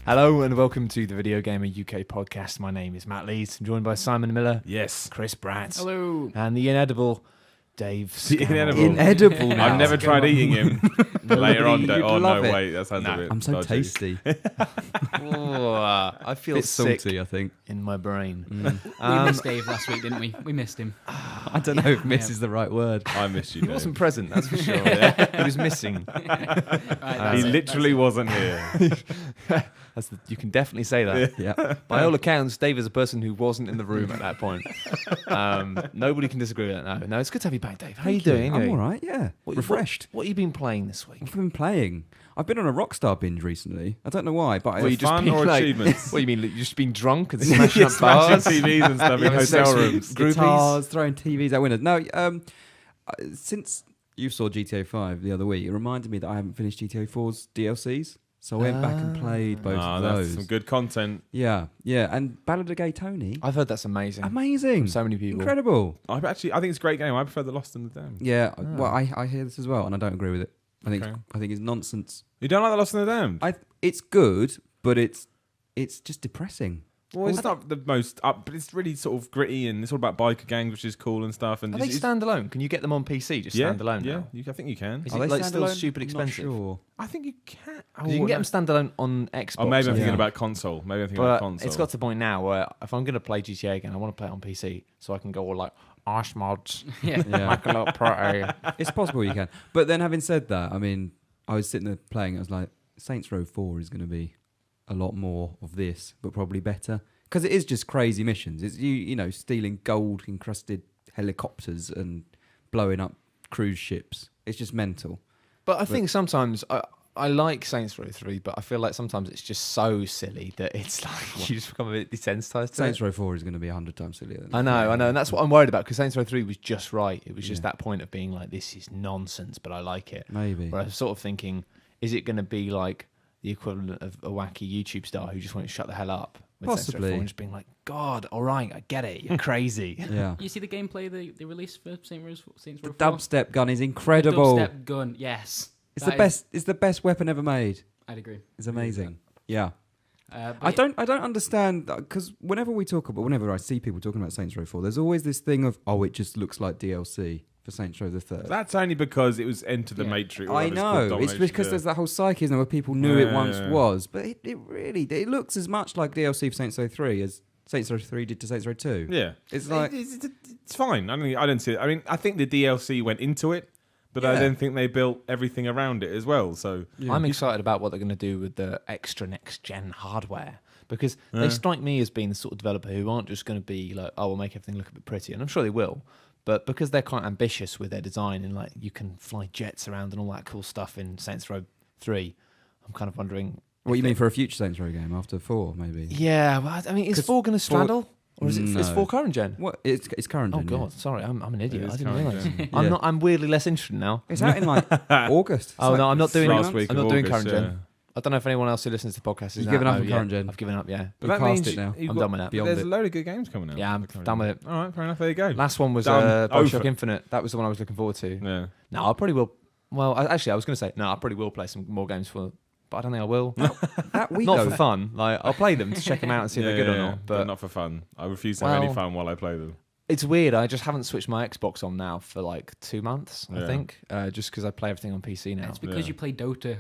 Hello and welcome to the Video Gamer UK podcast. My name is Matt Leeds. I'm joined by Simon Miller. Yes. Chris Bratt. Hello. And the inedible Dave Scammell. Inedible now. I've never tried eating him. Later on, You'd oh no, love it. wait, that sounds a bit I'm so dodgy. tasty. Oh, I feel Bit sick salty, I think. in my brain. We missed Dave last week, didn't we? We missed him. I don't know if miss is the right word. I missed you, He Dave. wasn't present, that's for sure. He was missing. He literally wasn't here. You can definitely say that. Yeah. By all accounts, Dave is a person who wasn't in the room at that point. Nobody can disagree with that. No, it's good to have you back, Dave. How are you doing? I'm anyway? all right, yeah. Refreshed. What have you been playing this week? I've been playing. I've been on a Rockstar binge recently. I don't know why, but Well, you just fun or achievements? What do you mean? You've just been drunk and smashing up Smashing bars? TVs and stuff in hotel rooms. guitars, throwing TVs out windows. No, since you saw GTA 5 the other week, it reminded me that I haven't finished GTA 4's DLCs. So I went back and played both of those. That's some good content. Yeah. And Ballad of Gay Tony. I've heard that's amazing. Amazing. From so many people. Incredible. I think it's a great game. I prefer The Lost and the Damned. Yeah, well, I hear this as well, and I don't agree with it. I think it's nonsense. You don't like The Lost and the Damned? It's good, but it's just depressing. Well, it's not the most up, but it's really sort of gritty and it's all about biker gangs, which is cool and stuff. And Are they standalone? Can you get them on PC just standalone Yeah, now? I think you can. Is Are it they like still standalone? stupid expensive? Not sure. I think you can. You can get them standalone on Xbox. Oh, maybe I'm thinking Yeah. about console. But it's got to the point now where if I'm going to play GTA again, I want to play it on PC so I can go all like arse mods, Yeah. make a little pretty. It's possible you can. But then having said that, I mean, I was sitting there playing, I was like, Saints Row 4 is going to be a lot more of this, but probably better. Because it is just crazy missions. It's you know, stealing gold-encrusted helicopters and blowing up cruise ships. It's just mental. But I think sometimes I like Saints Row 3, but I feel like sometimes it's just so silly that it's like you just become a bit desensitized to Saints it. Row 4 is going to be 100 times sillier than I know, and that's what I'm worried about because Saints Row 3 was just right. It was just that point of being like, this is nonsense, but I like it. Maybe. But I was sort of thinking, is it going to be like the equivalent of a wacky YouTube star who just wants to shut the hell up? With Saints Row 4 Possibly. and just being like, God, all right, I get it. You're crazy. Yeah. You see the gameplay they released for Saints Row The 4? dubstep gun is incredible. Dubstep gun, yes. It's That the best. It's the best weapon ever made. I'd agree. It's amazing. Yeah. But I don't understand because whenever I see people talking about Saints Row 4, there's always this thing of it just looks like DLC for Saints Row the Third. That's only because it was Enter the Yeah. Matrix. I know it's because there's that whole psyche, isn't there, where people knew it once was, but it really looks as much like DLC for Saints Row 3 as Saints Row 3 did to Saints Row 2. Yeah, It's like it's fine. I mean, I don't see it. I mean, I think the DLC went into it, but I Yeah. don't think they built everything around it as well. So I'm excited about what they're going to do with the extra next-gen hardware because they strike me as being the sort of developer who aren't just going to be like, oh, we'll make everything look a bit pretty, and I'm sure they will. But because they're quite ambitious with their design and like you can fly jets around and all that cool stuff in Saints Row 3, I'm kind of wondering. what you mean for a future Saints Row game after 4, maybe? Yeah, well, I mean, is 4 going to straddle? Or is it No. is 4 current gen? What? It's current. Oh gen, God, sorry, I'm an idiot. is I didn't current realise. gen. I'm weirdly less interested now. Yeah. It's out in like August. It's Oh like no, I'm not doing. last week I'm not of doing August, current gen. I don't know if anyone else who listens to the podcast is You've given up oh, on yeah. current gen. I've given up. Yeah, We've cast it now. I'm done with that. Beyond There's it. a load of good games coming out. Yeah, I'm done with it. All right, fair enough. There you go. Last one was Done. Bioshock Over. Infinite. That was the one I was looking forward to. Yeah. No, I probably will. Well, I was going to say no. I probably will play some more games but I don't think I will. That week, Not though, for fun. Like I'll play them to check them out and see if they're good or not. but But not for fun. I refuse to have any Well- fun while I play them. it's weird. I just haven't switched my Xbox on now for like 2 months. I Yeah. think just because I play everything on PC now. It's because Yeah. you play Dota.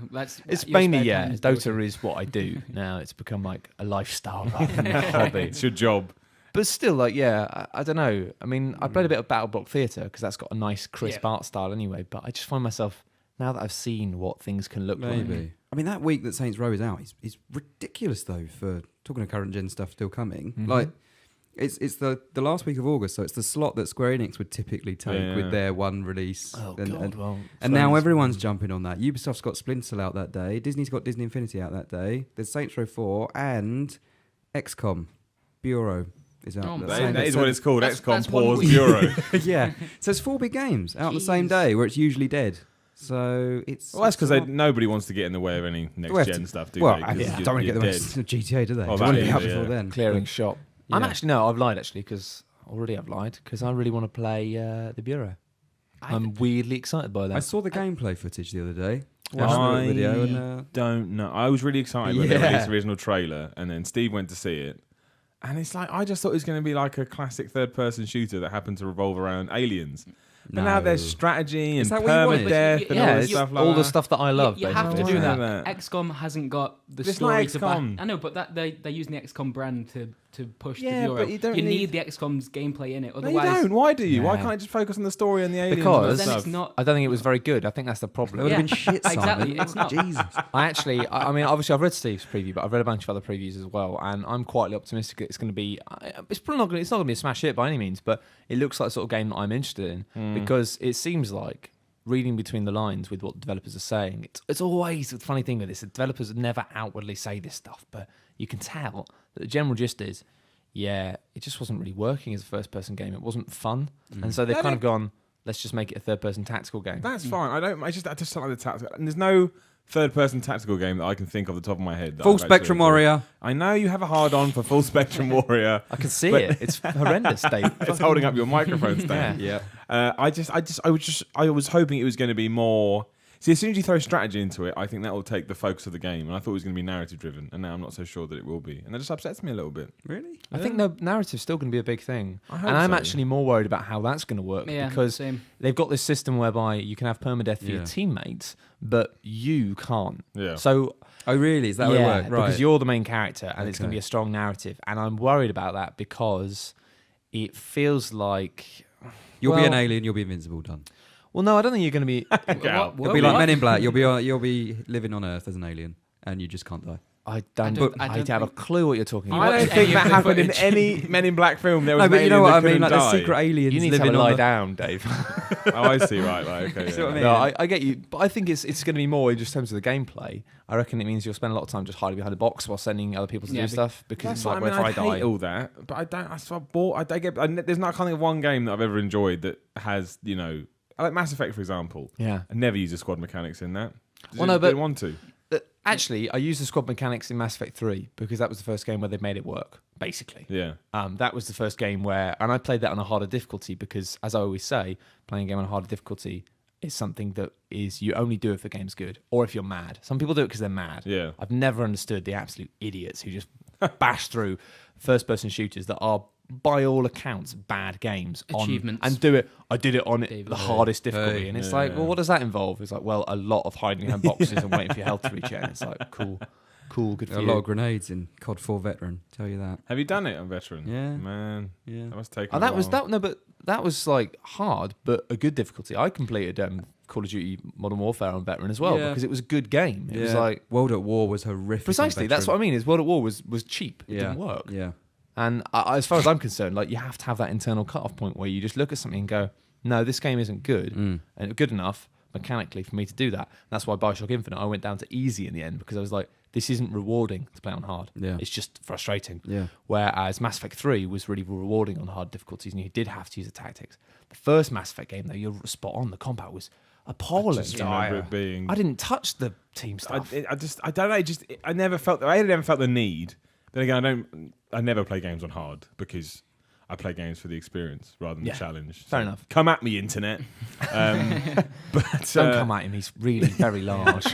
It's your mainly spare time is Dota is what I do now. It's become like a lifestyle rather than a hobby. It's your job. But still, like, I don't know. I mean, I played a bit of Battle Block Theatre because that's got a nice, crisp art style anyway. But I just find myself, now that I've seen what things can look like. maybe. I mean, that week that Saints Row is out is ridiculous though. For talking of current gen stuff still coming, like it's the last week of August, so it's the slot that Square Enix would typically take with their one release. Oh, and, God. and, Well, and now everyone's jumping on that. Ubisoft's got Splinter Cell out that day. Disney's got Disney Infinity out that day. There's Saints Row 4 and XCOM Bureau is out. Oh, that that- same That day. is what it's called. that's XCOM one Pause week. Bureau. Yeah, so it's 4 big games out on the same Jeez. day where it's usually dead. So it's Well, that's it's because not- nobody wants to get in the way of any We have next to- gen stuff, do well, they? I 'Cause don't want to get the you're rest of GTA, do they? Oh, They want to that be out is, before yeah. then. clearing shop. I'm Yeah. actually, no, I've lied actually because I've lied because I really want to play the Bureau. I'm weirdly excited by I that. saw the gameplay footage the other day. Watched the I video and don't know. I was really excited when they Yeah. released the original trailer, and then Steve went to see it. And it's like, I just thought it was going to be like a classic third-person shooter that happened to revolve around aliens. But now there's strategy Is and that what you wanted? permadeath and Yeah, all this it's stuff like all the that. stuff that I love. You have to basically. do Yeah. that. that. XCOM hasn't got the It's story not to back. XCOM. I know, but they're using the XCOM brand to push Yeah, the Euro. but you don't need need- the XCOM's gameplay in it. No, Otherwise, you don't. Why do you? Why Yeah. can't I just focus on the story and the aliens Because- and then stuff? it's not. I don't think it was very good. I think that's the It problem. would Yeah. have been shit, Simon. Exactly, it's not. Jesus. I mean, obviously, I've read Steve's preview, but I've read a bunch of other previews as well, and I'm quietly optimistic that it's going to be. It's probably not. It's not going to be a smash hit by any means, but it looks like the sort of game that I'm interested in because it seems like reading between the lines with what the developers are saying. It's always the funny thing with this. The developers never outwardly say this stuff, but you can tell that the general gist is, yeah, it just wasn't really working as a first-person game. It wasn't fun, and so they've No, kind no. of gone, let's just make it a third-person tactical game. That's fine. I just don't like the tactical. And there's no third-person tactical game that I can think of the top of my head. that Full I've actually Spectrum enjoyed. Warrior. I know you have a hard-on for Full Spectrum Warrior. I can see But- it. It's horrendous, Dave. It's holding up your microphone stand. Yeah. I was hoping it was going to be more. See, as soon as you throw strategy into it, I think that will take the focus of the game. And I thought it was going to be narrative driven, and now I'm not so sure that it will be. And that just upsets me a little bit. Really? I think the narrative's still going to be a big thing. I hope And I'm so. actually more worried about how that's going to work Yeah, because same. they've got this system whereby you can have permadeath for your Yeah. teammates, but you can't. Yeah. So, Oh, really? Is that how it works? Right. because you're the main character and it's going to Okay. be a strong narrative. And I'm worried about that because it feels like... You'll be well- an alien. You'll be invincible. Done. Well, no, I don't think you're going to be... You'll be like Men in Black. You'll be living on Earth as an alien, and you just can't die. I don't I don't have a think- clue what you're talking You about. I watch don't think any that of the happened in footage. any Men in Black film. There was No, an but you know alien what that I mean. couldn't Like die. there's secret aliens You need to living have a on lie the... down, Dave. Oh, I see. Right. Okay. See what I Yeah. mean? No, I get you, but I think it's going to be more in just terms of the gameplay. I reckon it means you'll spend a lot of time just hiding behind a box while sending other people to Yeah, do stuff because That's it's what like, I mean. well, I if I hate die, all that, but I don't. I so bored. There's not. I can't think of one game that I've ever enjoyed that has, you know, I like Mass Effect, for example. yeah. I never use the squad mechanics in that. Well, no, but- didn't want to. Actually, I used the squad mechanics in Mass Effect 3 because that was the first game where they made it work. Basically, Yeah. that was the first game where, and I played that on a harder difficulty because, as I always say, playing a game on a harder difficulty is something that is you only do if the game's good or if you're mad. Some people do it because they're mad. Yeah. I've never understood the absolute idiots who just bash through first-person shooters that are, by all accounts, bad games Achievements. and do it. I did it on David. the hardest difficulty, Hey. and it's Yeah. like, well, what does that involve? It's like, well, a lot of hiding behind boxes and waiting for your health to recheck. It's like, cool, good There for are a you. lot of grenades in COD 4 Veteran. Tell you that. Have you done it on Veteran? Yeah. Man, Yeah. that must take. Oh, that was that. No, but that was like hard, but a good difficulty. I completed Call of Duty Modern Warfare on Veteran as well Yeah. because it was a good game. It was Yeah. like World at War was horrific. precisely that's what I mean. Is World at War was cheap. It didn't work. Yeah. And as far as I'm concerned, like you have to have that internal cut-off point where you just look at something and go, no, this game isn't good and good enough mechanically for me to do that. That's why Bioshock Infinite, I went down to easy in the end because I was like, this isn't rewarding to play on hard. Yeah. It's just frustrating. Yeah. Whereas Mass Effect 3 was really rewarding on hard difficulties and you did have to use the tactics. The first Mass Effect game, though, you're spot on. The combat was appalling. I just remember it being. I didn't touch the team I stuff. don't know. I never felt. I never felt the need. Then again, I never play games on hard because I play games for the experience rather than Yeah, the challenge. fair enough. Come at me, internet. But Don't come at him. He's really very large.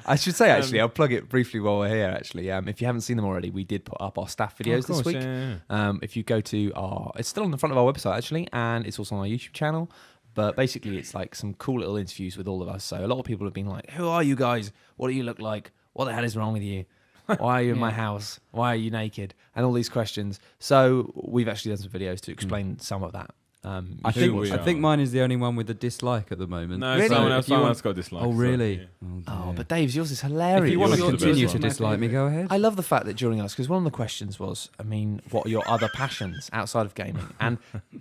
I should say, actually, I'll plug it briefly while we're here, actually. If you haven't seen them already, we did put up our staff videos Of course, this week. yeah. If you go to it's still on the front of our website, actually, and it's also on our YouTube channel. But basically, it's like some cool little interviews with all of us. So a lot of people have been like, who are you guys? What do you look like? What the hell is wrong with you? Why are you in my house? Why are you naked? And all these questions. So we've actually done some videos to explain some of that. I Who we think are. mine is the only one with a dislike at the moment. No, Really? someone If else, you want- got dislikes. Oh, really? Yeah. Oh, dear. but Dave's, yours is hilarious. If you want to Yours is the continue best to one. dislike me, go ahead. I love the fact that during us, because one of the questions was, I mean, what are your other passions outside of gaming? And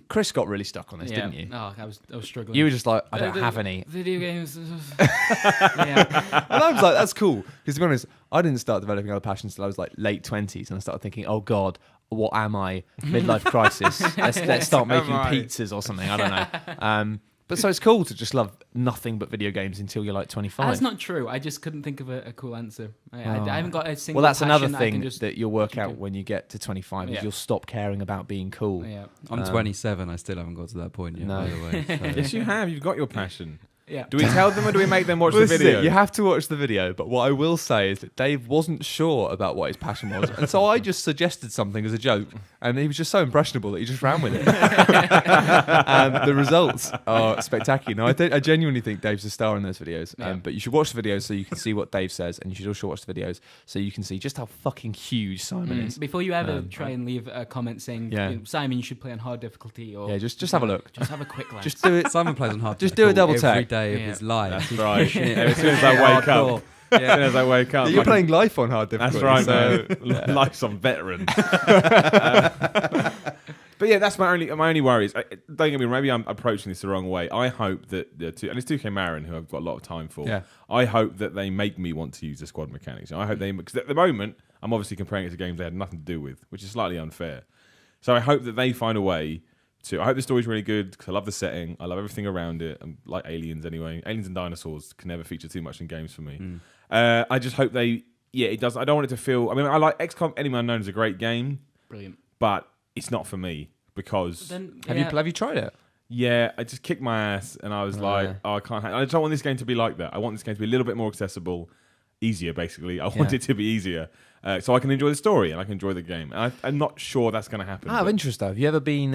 Chris got really stuck on this, didn't you? Oh, I was struggling. You were just like, I don't have any. Video games. Yeah. And I was like, that's cool. Because to be honest, I didn't start developing other passions until I was like late 20s. And I started thinking, oh God, what am I? Midlife crisis. Let's start making pizzas or something. I don't know. But so it's cool to just love nothing but video games until you're like 25. That's not true. I just couldn't think of a cool answer. I haven't got a single. Well, that's another passion that I can thing just- that you'll work out keep when you get to 25 is Yeah. you'll stop caring about being cool. Yeah. I'm 27. I still haven't got to that point yet. No. By the way. So. Yes, you have. You've got your passion. Yeah. Do we tell them or do we make them watch Well, the this is video? it. You have to watch the video, but what I will say is that Dave wasn't sure about what his passion was, and so I just suggested something as a joke, and he was just so impressionable that he just ran with it. And the results are spectacular. Now, I genuinely think Dave's a star in those videos, but you should watch the videos so you can see what Dave says, and you should also watch the videos so you can see just how fucking huge Simon is. Before you ever try and leave a comment saying, Simon, you should play on hard difficulty, or just have a look. Just have a quick glance. Just do it. Simon plays on hard. Just do a double every take. day of his life. That's He's right. pushing it As soon as I wake hardcore. up. As soon as I wake up. You're playing life on hard difficulty. That's right, man. Life's on veteran. But yeah, that's my only worries. Don't get me wrong, maybe I'm approaching this the wrong way. I hope that and it's 2K Marin, who I've got a lot of time for. Yeah. I hope that they make me want to use the squad mechanics. I hope because at the moment I'm obviously comparing it to games they had nothing to do with, which is slightly unfair. So I hope that they find a way to. I hope the story's really good because I love the setting, I love everything around it. I like aliens anyway. Aliens and dinosaurs can never feature too much in games for me. I just hope they. Yeah, it does. I don't want it to feel. I mean, I like XCOM. Enemy Unknown is a great game. Brilliant. But it's not for me because Have you tried it? yeah, I just kicked my ass and I was like, oh, I can't. I don't want this game to be like that. I want this game to be a little bit more accessible, easier. Basically, I want it to be easier so I can enjoy the story and I can enjoy the game. And I'm not sure that's going to happen. Out of interest, though, have you ever been?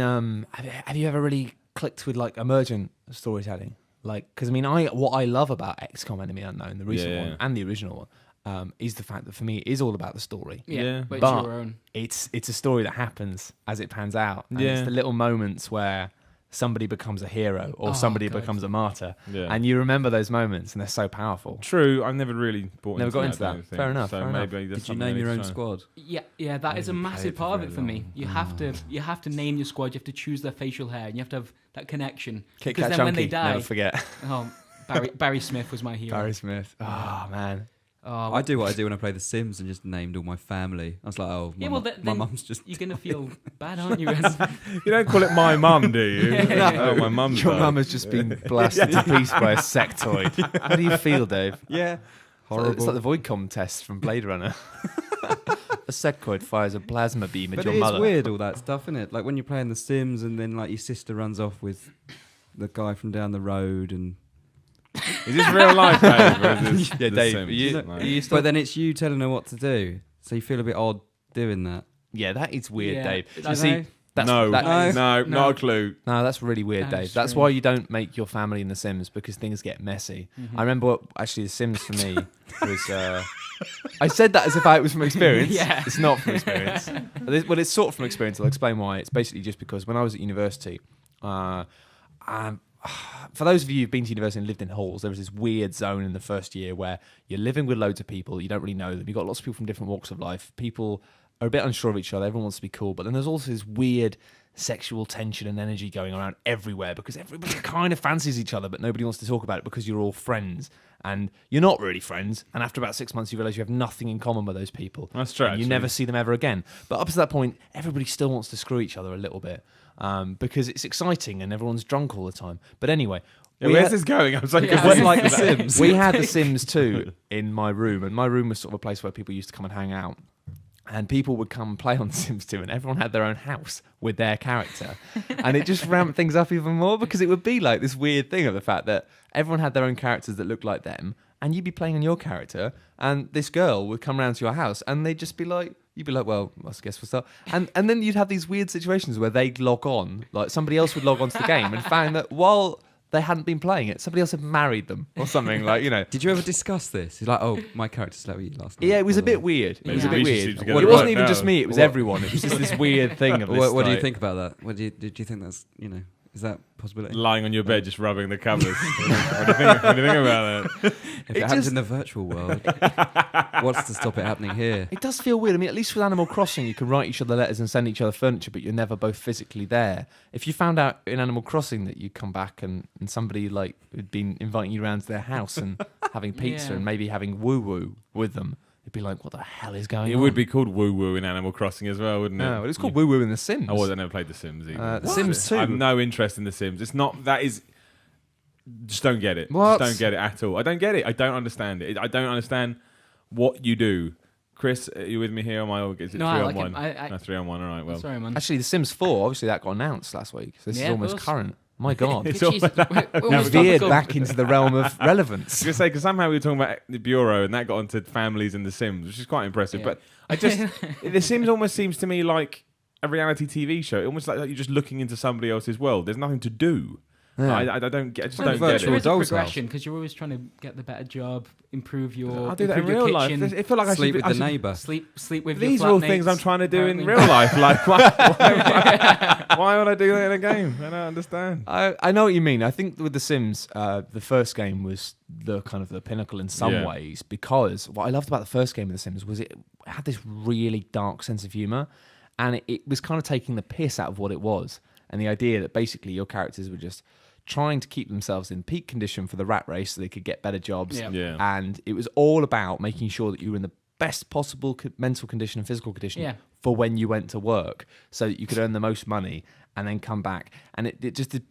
Have you ever really clicked with like emergent storytelling? Like, because I mean, what I love about XCOM Enemy Unknown, the recent one and the original one, is the fact that for me it is all about the story. Yeah, but it's But your own. It's a story that happens as it pans out. And it's the little moments where somebody becomes a hero or somebody becomes a martyr, and you remember those moments, and they're so powerful. True, I've never really got into that. kind of thing. Fair enough. So fair maybe enough. Did you name your own squad? Yeah, that is a massive part of it for me. You have to name your squad. You have to choose their facial hair, and you have to have that connection. Kit Because Kat then when Chunky, they die, never forget. Barry Smith was my hero. Barry Smith. Oh man. Oh, I do what I do when I play The Sims and just named all my family. I was like, oh, my mum's just. You're gonna feel bad, aren't you? You don't call it my mum, do you? Oh, my mum's Your died. mum has just been blasted to pieces by a sectoid. How do you feel, Dave? Yeah. Horrible. It's like the Voidcom test from Blade Runner. A sectoid fires a plasma beam at But your it's mother. weird, all that stuff, isn't it? Like when you're playing The Sims and then like your sister runs off with the guy from down the road and. Is this real life, Dave? Or is this Yeah, The Dave, Sims? are you still... But then it's you telling her what to do, so you feel a bit odd doing that. Yeah, that is weird, Yeah, Dave. I You see, know. that's, No, that is- not a clue. No, that's really weird, That Dave. is That's strange. why you don't make your family in The Sims, because things get messy. I remember actually The Sims for me was. I said that as if it was from experience. Yeah. It's not from experience. Well, it's sort of from experience. I'll explain why. It's basically just because when I was at university, for those of you who've been to university and lived in halls, there was this weird zone in the first year where you're living with loads of people, you don't really know them, you've got lots of people from different walks of life, people are a bit unsure of each other, everyone wants to be cool, but then there's also this weird sexual tension and energy going around everywhere because everybody kind of fancies each other, but nobody wants to talk about it because you're all friends. And you're not really friends, and after about 6 months you realise you have nothing in common with those people. That's true, And you actually. never see them ever again. But up to that point, everybody still wants to screw each other a little bit because it's exciting and everyone's drunk all the time. But anyway... Yeah, where's this going? I'm so confused. It's like The Sims. We had The Sims 2 in my room, and my room was sort of a place where people used to come and hang out. And people would come and play on Sims 2, and everyone had their own house with their character. And it just ramped things up even more because it would be like this weird thing of the fact that everyone had their own characters that looked like them, and you'd be playing on your character, and this girl would come round to your house, and they'd just be like, you'd be like, well, I guess we'll start. And then you'd have these weird situations where they'd log on, like somebody else would log onto the game and found that while they hadn't been playing it, somebody else had married them or something, like, you know. Did you ever discuss this? He's like, oh, my character slept with you last night. Yeah, it was by a the bit way. weird. It was a Maybe bit we should weird. see together It wasn't right even now. just me, it was everyone. It was just this weird thing of this. What do you like- think about that? Did you think that's, is that a possibility? Lying on your bed, just rubbing the covers. What do you think about that? If it happens in the virtual world, what's to stop it happening here? It does feel weird. I mean, at least with Animal Crossing, you can write each other letters and send each other furniture, but you're never both physically there. If you found out in Animal Crossing that you come back and somebody like had been inviting you around to their house and having pizza Yeah. and maybe having woo-woo with them, it'd be like, what the hell is going It on? would be called Woo Woo in Animal Crossing as well, wouldn't it? No, it's called woo-woo in The Sims. I never played The Sims either. The Sims 2. I have no interest in The Sims. It's not, that is, just don't get it. What? Just don't get it at all. I don't get it. I don't understand it. I don't understand what you do. Chris, are you with me here? Or is it No, 3 I on like 1? it. No, 3 on 1. All right, well. Sorry, man. Actually, The Sims 4, obviously that got announced last week. So this Yeah, is of almost course. current. My God. It's Jesus, We veered back into the realm of I was relevance. going to say, because somehow we were talking about the Bureau and that got onto families and The Sims, which is quite impressive. Yeah. But I just, The Sims almost seems to me like a reality TV show. Almost like you're just looking into somebody else's world. There's nothing to do. Yeah. I don't get. I just Well, don't the get virtual it. There is a doll's progression because you're always trying to get the better job, improve your. I do that in improve your real life. kitchen, I feel like Sleep with I the should, neighbour. Sleep with These your are all things flatmates, I'm trying to do in apparently. real life. Like, why would I do that in a game? I don't understand. I know what you mean. I think with The Sims, the first game was the kind of the pinnacle in some Yeah. ways, because what I loved about the first game of The Sims was it had this really dark sense of humor, and it was kind of taking the piss out of what it was, and the idea that basically your characters were just trying to keep themselves in peak condition for the rat race so they could get better jobs. Yeah. Yeah. And it was all about making sure that you were in the best possible mental condition and physical condition Yeah. for when you went to work, so that you could earn the most money and then come back. And it just did.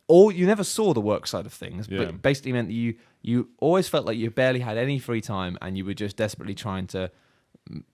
All you never saw the work side of things, Yeah. but it basically meant that you always felt like you barely had any free time, and you were just desperately trying to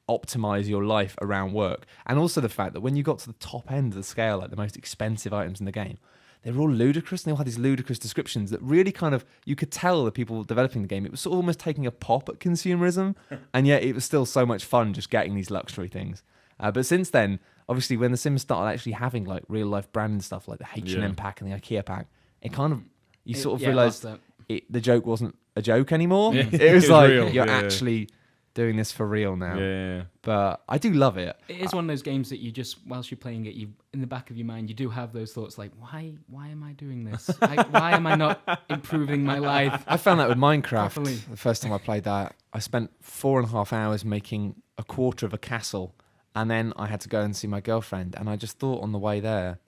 optimize your life around work. And also the fact that when you got to the top end of the scale, like the most expensive items in the game, they were all ludicrous, and they all had these ludicrous descriptions that really kind of, you could tell the people developing the game, it was sort of almost taking a pop at consumerism, and yet it was still so much fun just getting these luxury things. But since then, obviously, when The Sims started actually having like real life branding stuff like the H&M pack and the IKEA pack, it kind of, you sort of realised the joke wasn't a joke anymore. Yeah. It was like, real. you're Yeah. actually doing this for real now. Yeah. But I do love it. It is one of those games that you just, whilst you're playing it, you in the back of your mind, you do have those thoughts like, why am I doing this? Why am I not improving my life? I found that with Minecraft. Properly. The first time I played that, I spent 4.5 hours making a quarter of a castle, and then I had to go and see my girlfriend, and I just thought on the way there,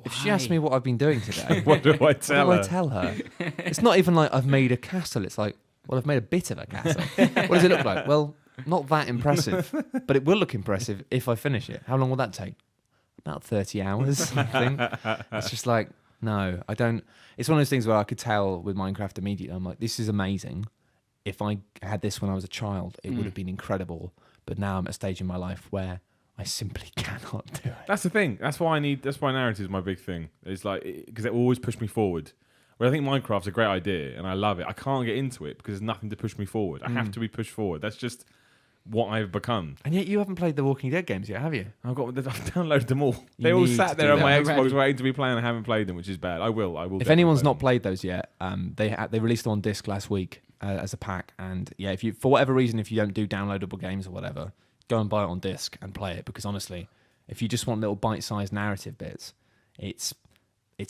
if she asked me what I've been doing today, What do I what tell do her? I tell her? It's not even like I've made a castle. It's like, well, I've made a bit of a castle. What does it look like? Well, not that impressive, but it will look impressive if I finish it. How long will that take? About 30 hours, I think. It's just like, no, I don't. It's one of those things where I could tell with Minecraft immediately. I'm like, this is amazing. If I had this when I was a child, it would have been incredible. But now I'm at a stage in my life where I simply cannot do it. That's the thing. That's why narrative is my big thing. It's like, because it always pushed me forward. Where I think Minecraft's a great idea and I love it. I can't get into it because there's nothing to push me forward. I have to be pushed forward. That's just what I've become. And yet you haven't played the Walking Dead games yet, have you? I've downloaded them all. You They all need sat to there do on my that Xbox already. waiting to be playing. I haven't played them, which is bad. I will. If definitely anyone's play not them. played those yet, they released them on disc last week as a pack. And yeah, if you, for whatever reason, if you don't do downloadable games or whatever, go and buy it on disc and play it, because honestly, if you just want little bite-sized narrative bits, it's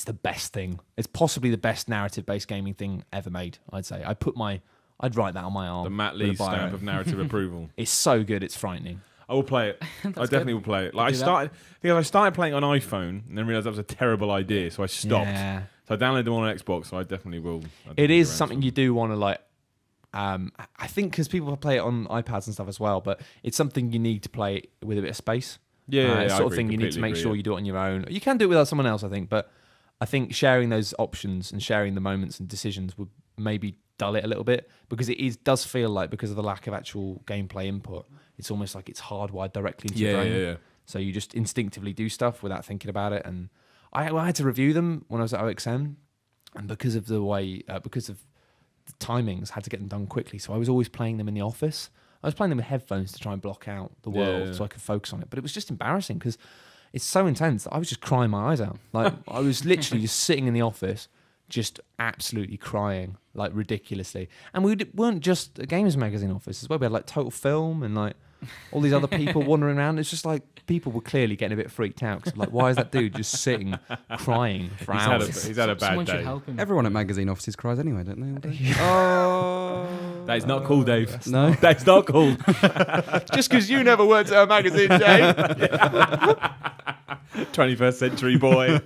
the best thing. It's possibly the best narrative-based gaming thing ever made, I'd say. I'd write that on my arm. The Matt with a Lee biro. stamp of narrative approval. It's so good, it's frightening. I will play it. I definitely will play it. Like Do that. I started playing on iPhone and then realised that was a terrible idea, so I stopped. Yeah. So I downloaded them on Xbox, so I definitely will. It is something you do want to like. I think because people play it on iPads and stuff as well, but it's something you need to play with a bit of space. Yeah, It's I sort of agree, thing you need to completely make agree, sure yeah. you do it on your own. You can do it without someone else, I think, but I think sharing those options and sharing the moments and decisions would maybe dull it a little bit, because it does feel like, because of the lack of actual gameplay input, it's almost like it's hardwired directly into your brain. Yeah. So you just instinctively do stuff without thinking about it. And I had to review them when I was at OXM, and because of the way, because of the timings, I had to get them done quickly. So I was always playing them in the office. I was playing them with headphones to try and block out the world so I could focus on it. But it was just embarrassing because it's so intense that I was just crying my eyes out. Like I was literally just sitting in the office, just absolutely crying, like ridiculously. And we weren't just a Gamers Magazine office as well. We had like Total Film and like all these other people wandering around. It's just like people were clearly getting a bit freaked out. 'Cause like, why is that dude just sitting crying for hours? He's had a bad Someone day. should help him. Everyone at magazine offices cries anyway, don't they? All day? That is not cool, Dave. No. That's not cool. Just because you never worked at a magazine, Jay. 21st century boy.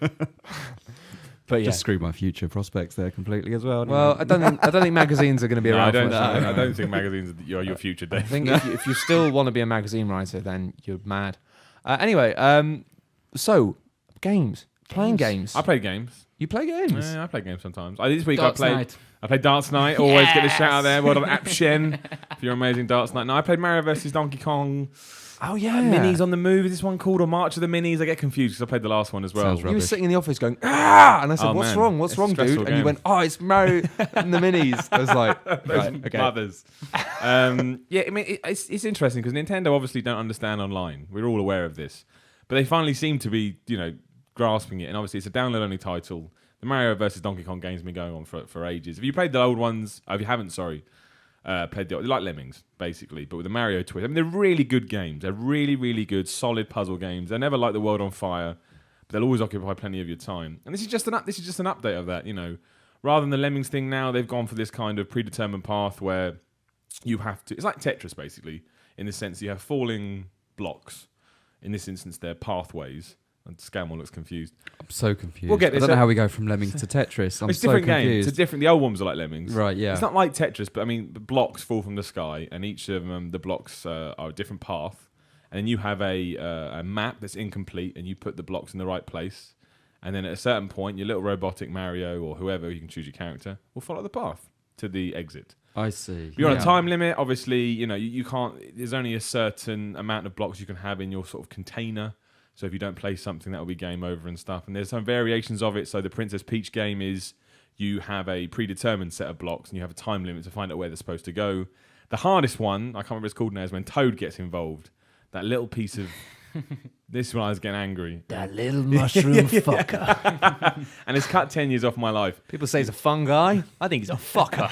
But yeah. Just screwed my future prospects there completely as well. didn't Well, I? I don't think magazines are going to be No, around. I don't think magazines are your future, I Dave. think if you still want to be a magazine writer, then you're mad. Anyway, so games, playing games. I play games. You play games. Yeah, I play games sometimes. This week Darts I Night. played Darts Night. Always get a shout out Yes. there. Well done, App Shen, for your amazing Darts Night. No, I played Mario vs Donkey Kong. Oh yeah, Minis on the Move. Is this one called or March of the Minis? I get confused because I played the last one as well. Sounds You were rubbish. sitting in the office going, ah! And I said, Oh, what's man. wrong? What's It's a wrong, dude? stressful And you game. went, oh, it's Mario and the Minis. I was like, Those right, okay. mothers. Yeah, I mean, it's interesting because Nintendo obviously don't understand online. We're all aware of this. But they finally seem to be, grasping it. And obviously it's a download-only title. The Mario versus Donkey Kong game's been going on for ages. If you played the old ones, if you haven't, sorry, played they're like Lemmings, basically, but with a Mario twist. I mean, they're really good games. They're really, really good, solid puzzle games. They're never like the world on fire, but they'll always occupy plenty of your time. And this is just an update of that, Rather than the Lemmings thing now, they've gone for this kind of predetermined path where you have to... It's like Tetris, basically, in the sense you have falling blocks. In this instance, they're pathways. And Scanmore looks confused. I'm so confused. We'll get I this. don't know how we go from Lemmings to Tetris. I'm It's so different confused. games. It's different. The old ones are like Lemmings. Right, yeah. It's not like Tetris, but I mean, the blocks fall from the sky, and each of them, the blocks are a different path. And then you have a map that's incomplete, and you put the blocks in the right place. And then at a certain point, your little robotic Mario or whoever, you can choose your character, will follow the path to the exit. I see. You're on a time limit. Obviously, you can't... There's only a certain amount of blocks you can have in your sort of container. So if you don't play something, that will be game over and stuff. And there's some variations of it. So the Princess Peach game is you have a predetermined set of blocks and you have a time limit to find out where they're supposed to go. The hardest one, I can't remember what it's called now, is when Toad gets involved. That little piece of... This is when I was getting angry. That little mushroom fucker. And it's cut 10 years off my life. People say he's a fun guy. I think he's a fucker.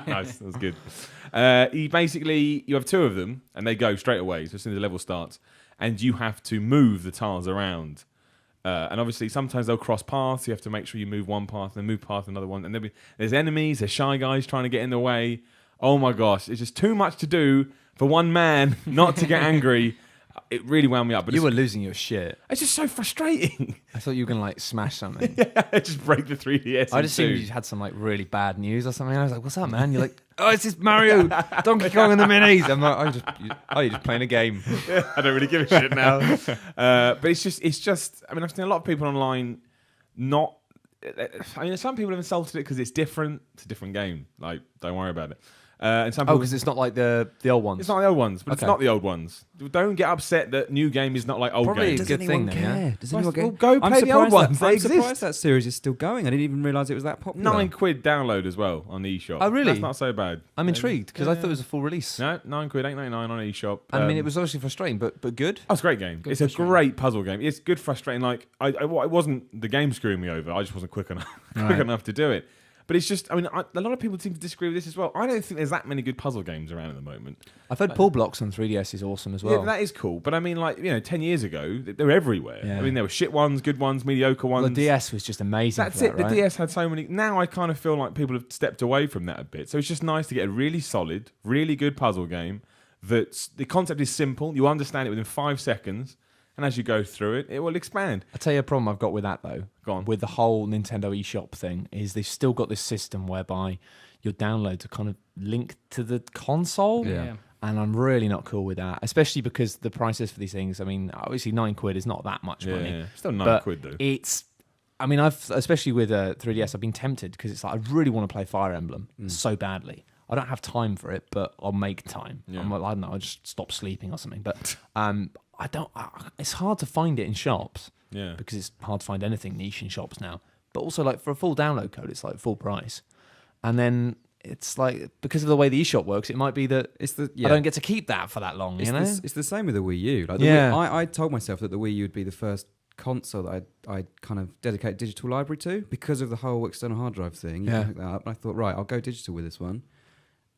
Nice, that was good. You have two of them and they go straight away. So as soon as the level starts. And you have to move the tiles around. And obviously, sometimes they'll cross paths. You have to make sure you move one path, then move past another one. And there's enemies, there's shy guys trying to get in the way. Oh my gosh, it's just too much to do for one man not to get angry. It really wound me up. But You were losing your shit. It's just so frustrating. I thought you were going to smash something. Just break the 3DS. I just assumed you had some really bad news or something. I was like, "What's up, man?" You're like, "Oh, it's just Mario, Donkey Kong, and the Minis." I'm like, you're just playing a game." I don't really give a shit now. But it's just. I mean, I've seen a lot of people online not. I mean, some people have insulted it because it's different. It's a different game. Like, don't worry about it. And some people, because it's not like the old ones. It's not the old ones, but it's Okay. not the old ones. Don't get upset that new game is not like old Probably games. a good thing then, yeah? Does anyone care? Well, go play the old ones. They I'm exist. surprised that series is still going. I didn't even realise it was that popular. £9 download as well on the eShop. Oh, really? That's not so bad. I'm intrigued because I thought it was a full release. No, £9, £8.99 on eShop. I mean, it was obviously frustrating, but good. Oh, it's a great game. It's a great puzzle game. It's good, frustrating. Like it wasn't the game screwing me over. I just wasn't quick enough to do it. But it's just, I mean, a lot of people seem to disagree with this as well. I don't think there's that many good puzzle games around at the moment. I've heard Pull Blocks on 3DS is awesome as well. Yeah, that is cool. But I mean, 10 years ago, they were everywhere. Yeah. I mean, there were shit ones, good ones, mediocre ones. Well, the DS was just amazing. That's for it. that, right? The DS had so many. Now I kind of feel like people have stepped away from that a bit. So it's just nice to get a really solid, really good puzzle game. That's the concept is simple. You understand it within 5 seconds. And as you go through it, it will expand. I'll tell you a problem I've got with that, though. Go on. With the whole Nintendo eShop thing, is they've still got this system whereby your downloads are kind of linked to the console. Yeah. And I'm really not cool with that, especially because the prices for these things, I mean, obviously £9 is not that much money. Yeah, still but £9 though. It's, I mean, especially with 3DS, I've been tempted because it's like, I really want to play Fire Emblem so badly. I don't have time for it, but I'll make time. Yeah. I don't know, I'll just stop sleeping or something. But it's hard to find it in shops. Yeah. Because it's hard to find anything niche in shops now. But also, like, for a full download code, it's like full price. And then it's like, because of the way the eShop works, it might be that I don't get to keep that for that long, you know? It's the same with the Wii U. Like I told myself that the Wii U would be the first console that I'd kind of dedicate digital library to because of the whole external hard drive thing. You can hook that up. And I thought, right, I'll go digital with this one.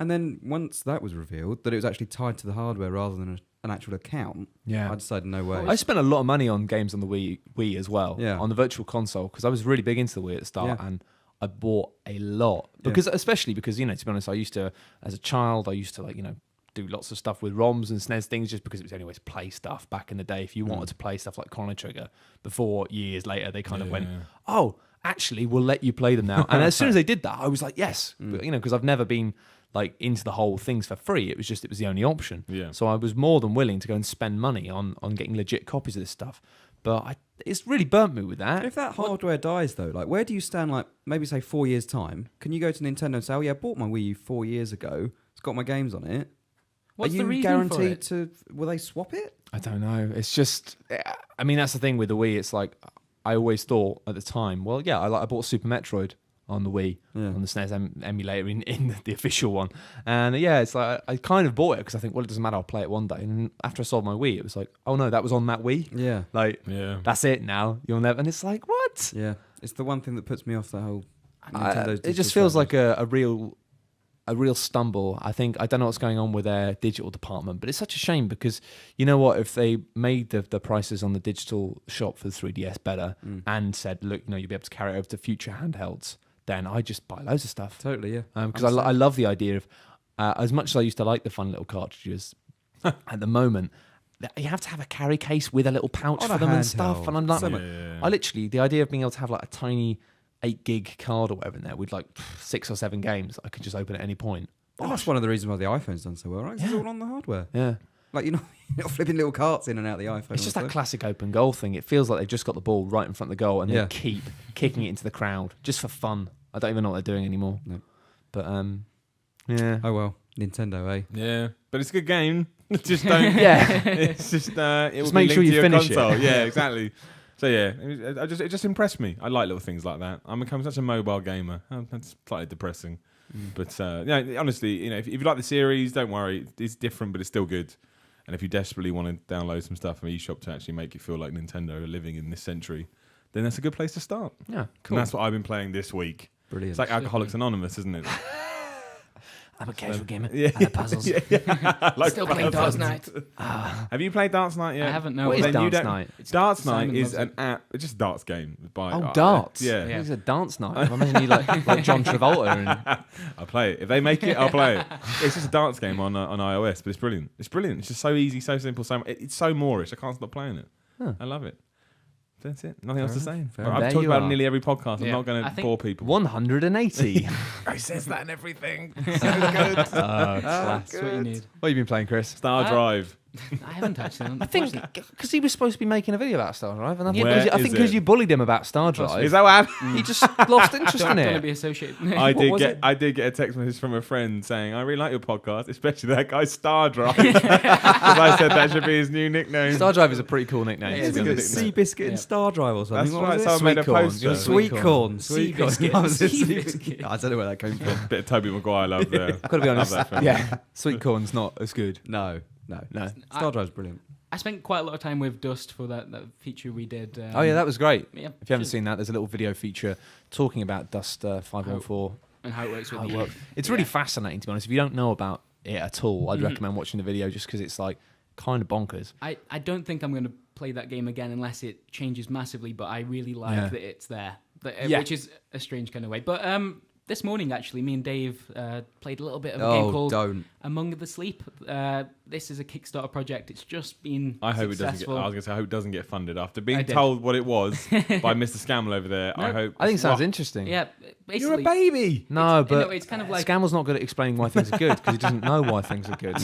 And then once that was revealed, that it was actually tied to the hardware rather than an actual account, I decided no way. I spent a lot of money on games on the Wii as well, on the Virtual Console, because I was really big into the Wii at the start, and I bought a lot. Especially because, to be honest, I used to, as a child, do lots of stuff with ROMs and SNES things just because it was the only way to play stuff back in the day. If you wanted to play stuff like Chrono Trigger, before years later they kind of went, oh, actually, we'll let you play them now. And as soon as they did that, I was like, yes, because I've never been like into the whole things for free. It was the only option. Yeah. So I was more than willing to go and spend money on getting legit copies of this stuff. But it's really burnt me with that. If that hardware dies, though, like, where do you stand, like, maybe say 4 years' time? Can you go to Nintendo and say, oh, yeah, I bought my Wii U 4 years ago. It's got my games on it. What's Are the you reason guaranteed for it? to... Will they swap it? I don't know. It's just, I mean, that's the thing with the Wii. It's like, I always thought at the time, well, yeah, I bought Super Metroid on the Wii, on the SNES emulator in the official one. And yeah, it's like, I kind of bought it because I think, well, it doesn't matter, I'll play it one day. And after I sold my Wii, it was like, oh no, that was on that Wii. Yeah. Like, that's it now. You'll never, and it's like, what? Yeah. It's the one thing that puts me off the whole Nintendo. It just feels like a real stumble. I think I don't know what's going on with their digital department, but it's such a shame because you know what? If they made the prices on the digital shop for the 3DS better and said, look, you know, you'll be able to carry it over to future handhelds, then I just buy loads of stuff. Totally, yeah. Because I love the idea of as much as I used to like the fun little cartridges, at the moment you have to have a carry case with a little pouch for them and stuff. And I'm like, I literally the idea of being able to have like a tiny 8 gig card or whatever in there with like 6 or 7 games I could just open at any point. Well, that's one of the reasons why the iPhone's done so well, right? 'Cause it's all on the hardware. Yeah. Like, you're not flipping little carts in and out of the iPhone. It's just that classic open goal thing. It feels like they've just got the ball right in front of the goal and they keep kicking it into the crowd just for fun. I don't even know what they're doing anymore. No. But, yeah. Oh, well. Nintendo, eh? Yeah. But it's a good game. Just don't... It's just... it will make sure you finish it. Yeah, exactly. So yeah, it just impressed me. I like little things like that. I'm becoming such a mobile gamer. That's slightly depressing. But yeah, honestly, you know, if you like the series, don't worry. It's different, but it's still good. And if you desperately want to download some stuff from eShop to actually make it feel like Nintendo are living in this century, then that's a good place to start. Yeah, cool. And that's what I've been playing this week. Brilliant. It's like Alcoholics Anonymous, isn't it? I'm a casual gamer. Yeah. I like puzzles. Like Still playing Darts Night. Have you played Darts Night yet? I haven't, no. What is Then you Dance don't- Night? Darts Night Simon is loves an app. It's just a darts game. Darts? Yeah. Yeah. It's a dance night. I imagine you like John Travolta. And I'll play it. If they make it, I'll play it. It's just a dance game on iOS, but it's brilliant. It's brilliant. It's just so easy, so simple, it's so Moorish. I can't stop playing it. I love it. That's it. Nothing else to say. Fair I've enough. talked There about you it nearly every podcast. I'm Yeah. not going I to think bore people. 180. He says that and everything. So good. Class. That's what you need. What have you been playing, Chris? Star Drive. I haven't touched it. I think because he was supposed to be making a video about Star Drive, and I think Where I think is because it? you bullied him about Star Drive, Is that what happened? he just lost interest Don't in want to it. be associated. I was it? did get a text message from a friend saying, I really like your podcast, especially that guy Star Drive. Because I said that should be his new nickname. Star Drive is a pretty cool nickname. Yeah, to it's be a good honest. nickname. Seabiscuit and Yeah. Star Drive or something. That's What right. was So I it? made a Sweet corn. poster. You're Sweet corn. Seabiscuit. That was it. Seabiscuit. I don't know where that came from. Bit of Toby Maguire love there. I've got to be honest. Love that film. Yeah, sweet corn's not as good. No. Star Drive's brilliant. I spent quite a lot of time with Dust for that feature we did. Oh yeah, that was great. Yeah, If you haven't seen that, there's a little video feature talking about Dust 514. and how it works with How it the works. It's really fascinating, to be honest. If you don't know about it at all, I'd recommend watching the video just because it's like kind of bonkers. I don't think I'm going to play that game again unless it changes massively, but I really like that it's there, which is a strange kind of way. But this morning, actually, me and Dave played a little bit of a game called Among the Sleep. This is a Kickstarter project. It's just been I hope it doesn't successful. get. I was going to say, I hope it doesn't get funded after being I did. told what it was by Mr. Scammell over there. I hope. I think it sounds interesting. Yeah, You're basically. a baby. No, It's- but it's kind of like- Scammel's not good at explaining why things are good because he doesn't know why things are good.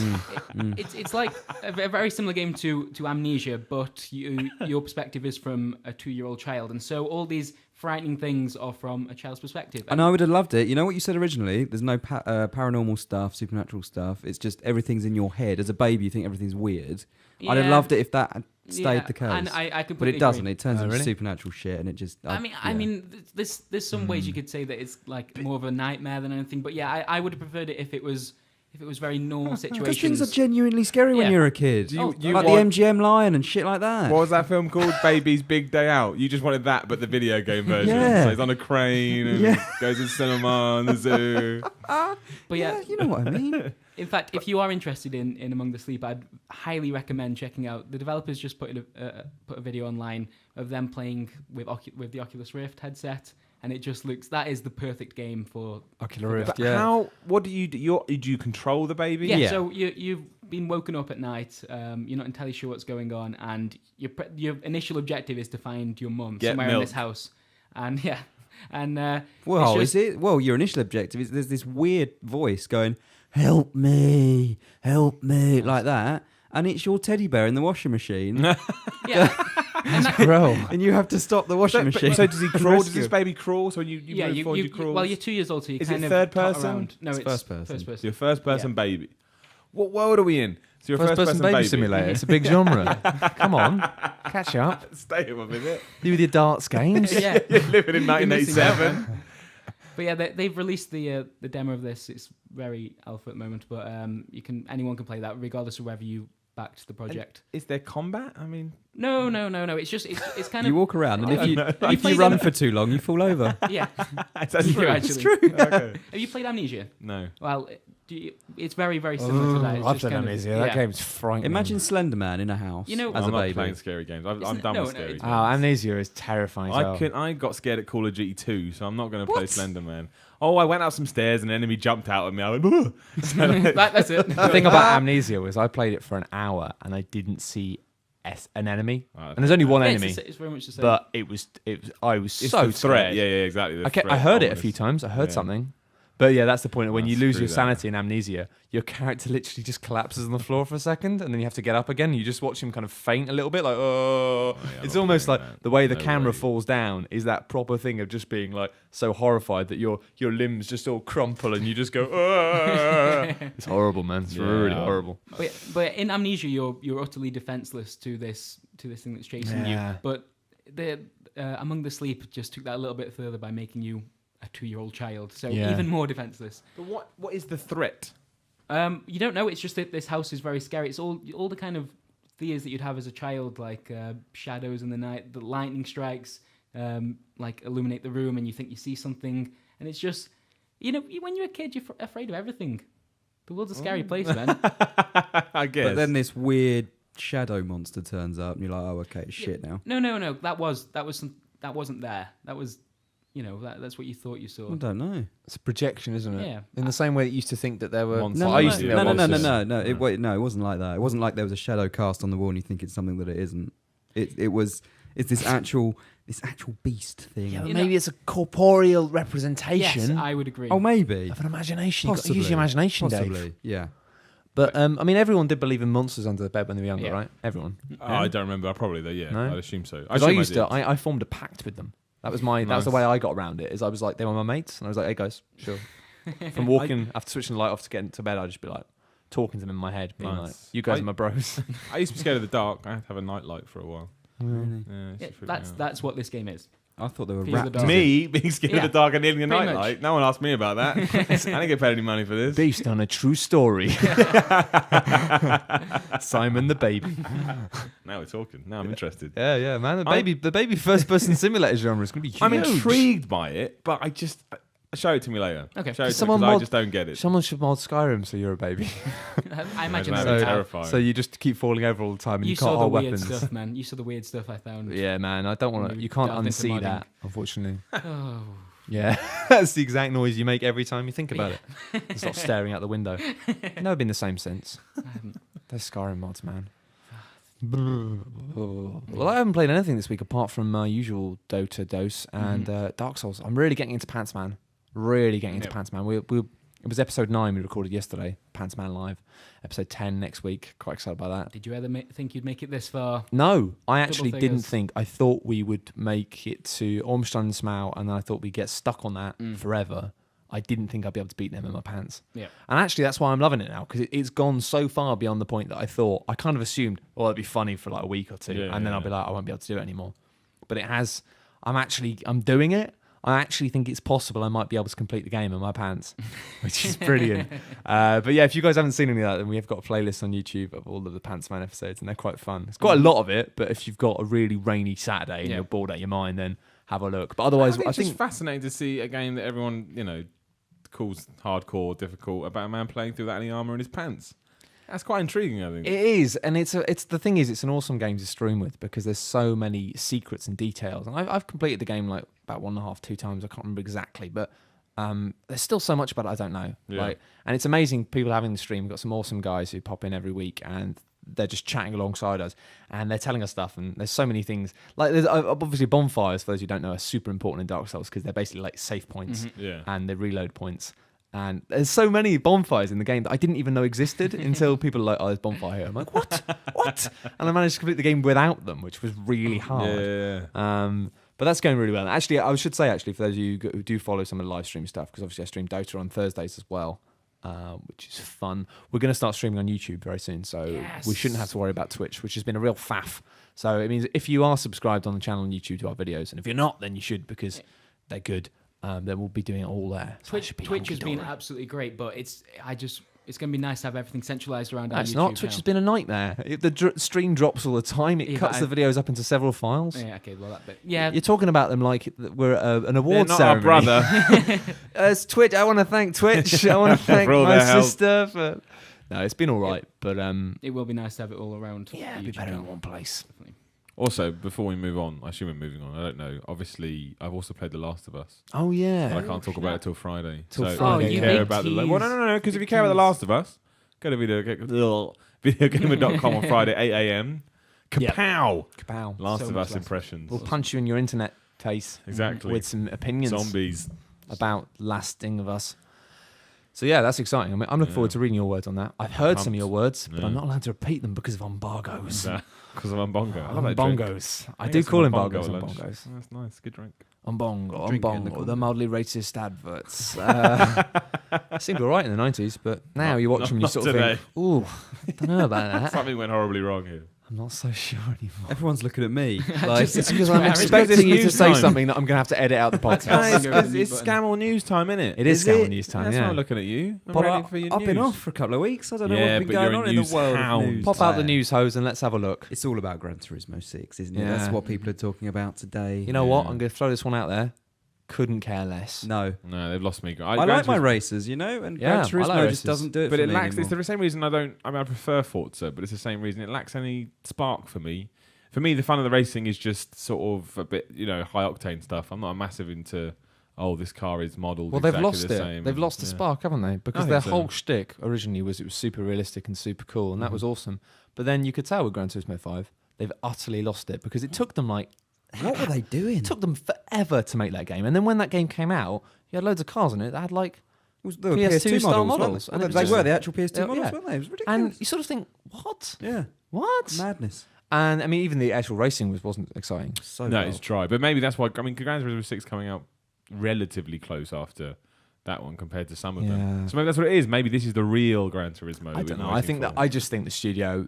It's like a very similar game to Amnesia, but your perspective is from a 2-year-old child, and so all these frightening things are from a child's perspective. And I would have loved it. You know what you said originally? There's no paranormal stuff, supernatural stuff. It's just everything's in your head. As a baby, you think everything's weird. I'd have Yeah. loved it if that had stayed the case. And I completely but it doesn't. agree. It turns into really? supernatural shit, and it just. I mean, there's some ways you could say that it's like more of a nightmare than anything. But yeah, I would have preferred it if it was very normal situations. because things are genuinely scary when Yeah. you're a kid. You like the want- MGM lion and shit like that. What was that film called? Baby's Big Day Out. You just wanted that, but the video game version. Yeah. So he's on a crane and goes to the cinema and the zoo. But yeah, You know what I mean? in fact, if you are interested in Among the Sleep, I'd highly recommend checking out. The developers just put a video online of them playing with the Oculus Rift headset, and it just looks. That is the perfect game for Ocular Rift, But how? What do you do? Do you control the baby? Yeah, so you've been woken up at night, you're not entirely sure what's going on, and your initial objective is to find your mum Get somewhere in milk. this house. And yeah, and Well, it's just, is it? Well, your initial objective is there's this weird voice going, help me, like that. And it's your teddy bear in the washing machine. yeah, Bro. And you have to stop the washing machine. So does he crawl? Does Rescue this baby crawl? So when you yeah. move forward, you crawl? Well, you're 2 years old, so you Is kind it of third trot person? around. No, It's it's first person. First So person. you're first person baby. What world are we in? So you're a First-person baby simulator. It's a big genre. Come on, catch up. Stay with it. You with your darts games. Yeah. You're living in 1987. But yeah, they've released the demo of this. It's very alpha at the moment, but anyone can play that regardless of whether you backed the project. And is there combat? I mean, no. It's just it's kind of You walk around, and if you you run for too long, you fall over. yeah. that's true. Actually. It's true. Okay. Have you played Amnesia? No. Well, it's very very similar to that. It's I've just played kind of- Amnesia. yeah. That game's frightening. Imagine Slender Man in a house. You know- as I'm a not baby. playing scary games. I'm Isn't- done no, with no, scary it's- games. Amnesia is terrifying. as hell. I got scared at Call of Duty 2, so I'm not going to play Slender Man. Oh, I went up some stairs and an enemy jumped out at me. I went, "Ugh." That's it. The thing about Amnesia was I played it for an hour and I didn't see an enemy. Oh, And there's only one Yeah, enemy. it's very much the same. But I was It's so the threat. scared. Yeah, exactly. The Okay, threat I heard it a almost. few times. I heard Yeah. something. But yeah, that's the point. When you lose Screw your that. sanity in Amnesia, your character literally just collapses on the floor for a second, and then you have to get up again. And you just watch him kind of faint a little bit, like oh. yeah, I'm It's not almost doing like that. the way the No camera way. falls down is that proper thing of just being like so horrified that your limbs just all crumple and you just go. It's horrible, man. It's really Yeah. horrible. But in Amnesia, you're utterly defenseless to this thing that's chasing Yeah. you. But the Among the Sleep just took that a little bit further by making you a 2-year-old child, so Yeah. even more defenseless. But what is the threat? You don't know. It's just that this house is very scary. It's all the kind of fears that you'd have as a child, like shadows in the night, the lightning strikes, like illuminate the room, and you think you see something, and it's just, when you're a kid, you're afraid of everything. The world's a scary place, man. I guess. But then this weird shadow monster turns up, and you're like, oh, okay, it's shit now. No. That wasn't there. That was, that's what you thought you saw. I don't know. It's a projection, isn't it? Yeah. In the same way that you used to think that there were. Monsters. No, I used to no, be no, able no, to- no, no, no. It wasn't like that. It wasn't like there was a shadow cast on the wall and you think it's something that it isn't. It's this actual beast thing. Yeah, but You maybe it's a corporeal representation Yes, I would agree. Oh, maybe. of an imagination. You've got to use Possibly. your imagination, Possibly. Dave. Yeah. But I mean, everyone did believe in monsters under the bed when they were younger, Yeah. right? Everyone. Oh, I don't remember. Probably though. Yeah, No? I'd assume so. Because I assume used did. to. I formed a pact with them. That was my. That was the Nice. way I got around it. Is I was like, they were my mates, and I was like, hey guys, sure. From walking after switching the light off to getting to bed, I'd just be like talking to them in my head, being like, Nice. you guys are my bros. I used to be scared of the dark. I had to have a night light for a while. Really? Yeah, it used Yeah, to freak me out. that's what this game is. I thought there were Fear the raptors. dark. Me being scared Yeah. of the dark and needing a Pretty night much. light. No one asked me about that. I didn't get paid any money for this. Based on a true story. Simon the baby. Now we're talking. Now I'm interested. Yeah, man. The baby first person simulator genre is gonna be huge. I'm intrigued by it, but show it to me later. Okay. Show it to me, Someone 'cause I mod- just don't get it. Someone should mod Skyrim so you're a baby. I imagine That'd they be would have. terrifying. So you just keep falling over all the time and you, You can't saw the hold weird weapons. stuff, man. You saw the weird stuff I found. Yeah, man. I don't want to. You You can't delved into unsee modding. that, unfortunately. Oh. Yeah, that's the exact noise you make every time you think about it. Stop staring out the window. Never been the same since. Those Skyrim mods, man. Well, I haven't played anything this week apart from my usual Dota dose and Dark Souls. I'm really getting into Pants Man. Really getting into Yep. Pants Man. It was episode 9 we recorded yesterday. Pants Man Live. Episode 10 next week. Quite excited about that. Did you ever think you'd make it this far? No, I actually Double didn't figures. think. I thought we would make it to Ormstein and Smaug, and then I thought we'd get stuck on that forever. I didn't think I'd be able to beat them in my pants. Yeah. And actually, that's why I'm loving it now, because it's gone so far beyond the point that I thought. I kind of assumed, well, it'd be funny for like a week or two, and then I'll be like, I won't be able to do it anymore. But it has. I'm doing it. I actually think it's possible I might be able to complete the game in my pants, which is brilliant. But yeah, if you guys haven't seen any of that, then we have got a playlist on YouTube of all of the Pants Man episodes, and they're quite fun. It's quite a lot of it, but if you've got a really rainy Saturday and you're bored out of your mind, then have a look. But otherwise, I think it's fascinating to see a game that everyone, calls hardcore, difficult, about a man playing through that any armor in his pants. That's quite intriguing, I think. it is, and it's the thing is, it's an awesome game to stream with because there's so many secrets and details. And I've completed the game like about 1.5, 2 times. I can't remember exactly, but there's still so much about it I don't know. Yeah. And it's amazing people having the stream. We've got some awesome guys who pop in every week and they're just chatting alongside us and they're telling us stuff. And there's so many things. Like there's obviously bonfires, for those who don't know, are super important in Dark Souls because they're basically like save points Yeah. and they're reload points. And there's so many bonfires in the game that I didn't even know existed until people were like, oh, there's bonfire here. I'm like, what? What? And I managed to complete the game without them, which was really hard. Yeah. But that's going really well. Actually, I should say, for those of you who do follow some of the live stream stuff, because obviously I stream Dota on Thursdays as well. which is fun. We're going to start streaming on YouTube very soon, so we shouldn't have to worry about Twitch, which has been a real faff. So it means if you are subscribed on the channel on YouTube to our videos, and if you're not, then you should, because they're good. Then we'll be doing it all there. So Twitch has been absolutely great, but it's going to be nice to have everything centralized around our YouTube not. Twitch channel. has been a nightmare. The stream drops all the time. It cuts the videos up into several files. Yeah, okay, well that bit. Yeah, you're talking about them like we're an award not ceremony. Our brother. It's Twitch. I want to thank Twitch. I want to thank my sister. For... No, it's been all right, but it will be nice to have it all around. Yeah, it'd be better in one place. Definitely. Also, before we move on, I assume we're moving on. I don't know. Obviously, I've also played The Last of Us. Oh yeah, but I can't talk about it till Friday. Till so Friday. If you care about well, no. Because if you care about The Last of Us, go to VideoGamer.com on Friday, 8 a.m. Kapow! Kapow! Last of Us impressions. We'll punch you in your internet face. Exactly. With some opinions. Zombies. About Lasting of Us. So yeah, that's exciting. I mean, I'm looking forward to reading your words on that. I've heard some of your words, but I'm not allowed to repeat them because of embargoes. Because of Umbongo. I love that Umbongos. I do call embargoes Umbongos. Oh, that's nice. Good drink. Umbongo. The mildly racist adverts. Seemed all right in the 90s, but now you watch them and you sort of think, ooh, I don't know about that. Something went horribly wrong here. I'm not so sure anymore. Everyone's looking at me. Like, it's because I'm expecting you to say something that I'm going to have to edit out the podcast. It's Scammel news time, isn't it? It is Scammel news time, That's why I'm looking at you. I'm ready for your I've news. been off for a couple of weeks. I don't know Yeah, what's been but going you're a on in the news world hound. of news. Pop out the news hose and let's have a look. It's all about Gran Turismo 6, isn't it? Yeah. That's what people are talking about today. You know what? I'm going to throw this one out there. Couldn't care less. No, they've lost me. I like my racers, you know, and Gran Turismo just doesn't do it. But for it me lacks. anymore. It's the same reason I don't. I mean, I prefer Forza, but it's the same reason it lacks any spark for me. For me, the fun of the racing is just sort of a bit, high octane stuff. I'm not a massive into. Oh, this car is modelled. Well, exactly they've lost the it. Same. They've lost the spark, haven't they? Because I their think so. whole shtick originally was it was super realistic and super cool, and that was awesome. But then you could tell with Gran Turismo 5, they've utterly lost it because it took them like. What were they doing? It took them forever to make that game, and then when that game came out, you had loads of cars in it that had like They were PS2 style models. and it was They just- were the actual PS2 Yeah, models, yeah. weren't they? It was ridiculous. and you sort of think, what? Yeah, What? madness. And I mean, even the actual racing wasn't exciting. So No, dull. it's dry. But maybe that's why. I mean, Gran Turismo 6 coming out relatively close after that one compared to some of them. Yeah. So maybe that's what it is. Maybe this is the real Gran Turismo. I don't know. I just think the studio